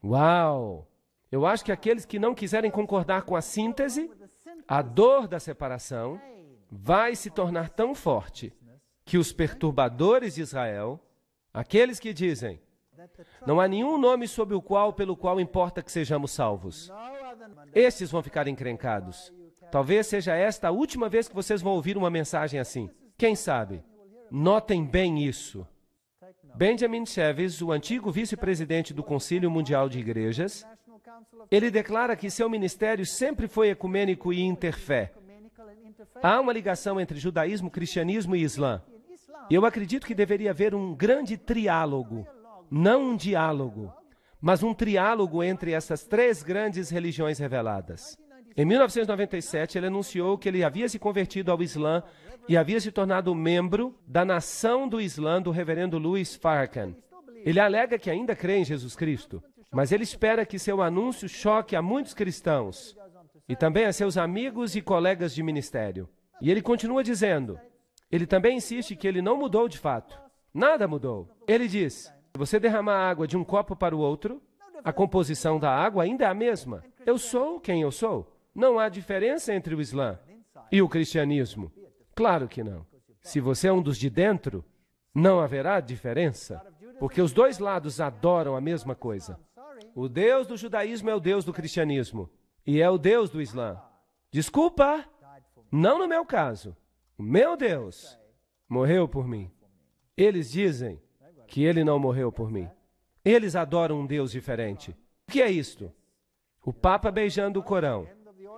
Uau! Eu acho que aqueles que não quiserem concordar com a síntese, a dor da separação, vai se tornar tão forte que os perturbadores de Israel, aqueles que dizem, não há nenhum nome pelo qual importa que sejamos salvos, estes vão ficar encrencados. Talvez seja esta a última vez que vocês vão ouvir uma mensagem assim. Quem sabe? Notem bem isso. Benjamin Cheves, o antigo vice-presidente do Concílio Mundial de Igrejas, ele declara que seu ministério sempre foi ecumênico e interfé. Há uma ligação entre judaísmo, cristianismo e islã. E eu acredito que deveria haver um grande triálogo, não um diálogo, mas um triálogo entre essas três grandes religiões reveladas. Em 1997, ele anunciou que ele havia se convertido ao Islã e havia se tornado membro da Nação do Islã do reverendo Louis Farrakhan. Ele alega que ainda crê em Jesus Cristo, mas ele espera que seu anúncio choque a muitos cristãos e também a seus amigos e colegas de ministério. E ele continua dizendo, ele também insiste que ele não mudou de fato. Nada mudou. Ele diz, se você derramar água de um copo para o outro, a composição da água ainda é a mesma. Eu sou quem eu sou. Não há diferença entre o Islã e o cristianismo. Claro que não. Se você é um dos de dentro, não haverá diferença, porque os dois lados adoram a mesma coisa. O Deus do judaísmo é o Deus do cristianismo e é o Deus do Islã. Desculpa, não no meu caso. O meu Deus morreu por mim. Eles dizem que ele não morreu por mim. Eles adoram um Deus diferente. O que é isto? O Papa beijando o Corão.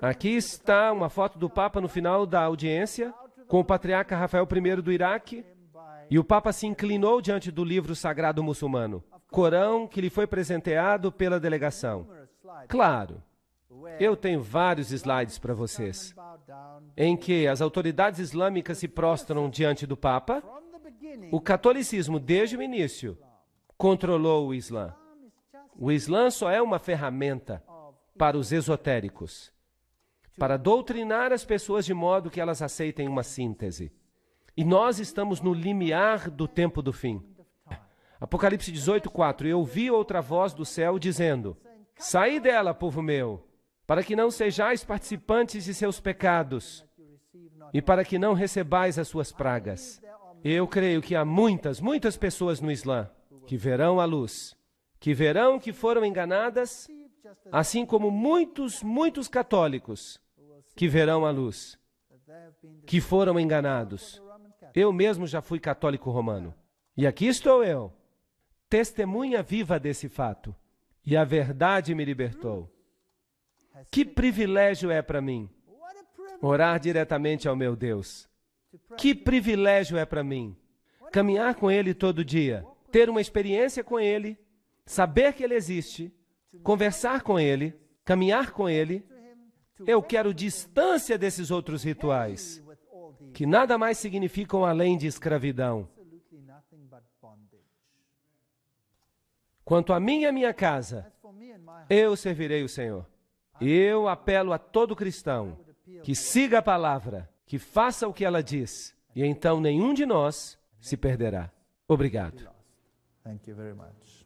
Aqui está uma foto do Papa no final da audiência, com o patriarca Rafael I do Iraque, e o Papa se inclinou diante do livro sagrado muçulmano, Corão, que lhe foi presenteado pela delegação. Claro, eu tenho vários slides para vocês, em que as autoridades islâmicas se prostram diante do Papa. O catolicismo, desde o início, controlou o Islã. O Islã só é uma ferramenta para os esotéricos, para doutrinar as pessoas de modo que elas aceitem uma síntese. E nós estamos no limiar do tempo do fim. Apocalipse 18:4. Eu ouvi outra voz do céu dizendo: saí dela, povo meu, para que não sejais participantes de seus pecados e para que não recebais as suas pragas. Eu creio que há muitas pessoas no Islã que verão a luz, que verão que foram enganadas, assim como muitos católicos que verão a luz, que foram enganados. Eu mesmo já fui católico romano. E aqui estou eu, testemunha viva desse fato. E a verdade me libertou. Que privilégio é para mim orar diretamente ao meu Deus. Que privilégio é para mim caminhar com Ele todo dia, ter uma experiência com Ele, saber que Ele existe, conversar com Ele, caminhar com Ele. Eu quero distância desses outros rituais, que nada mais significam além de escravidão. Quanto a mim e a minha casa, eu servirei o Senhor. Eu apelo a todo cristão que siga a palavra, que faça o que ela diz, e então nenhum de nós se perderá. Obrigado. Thank you very much.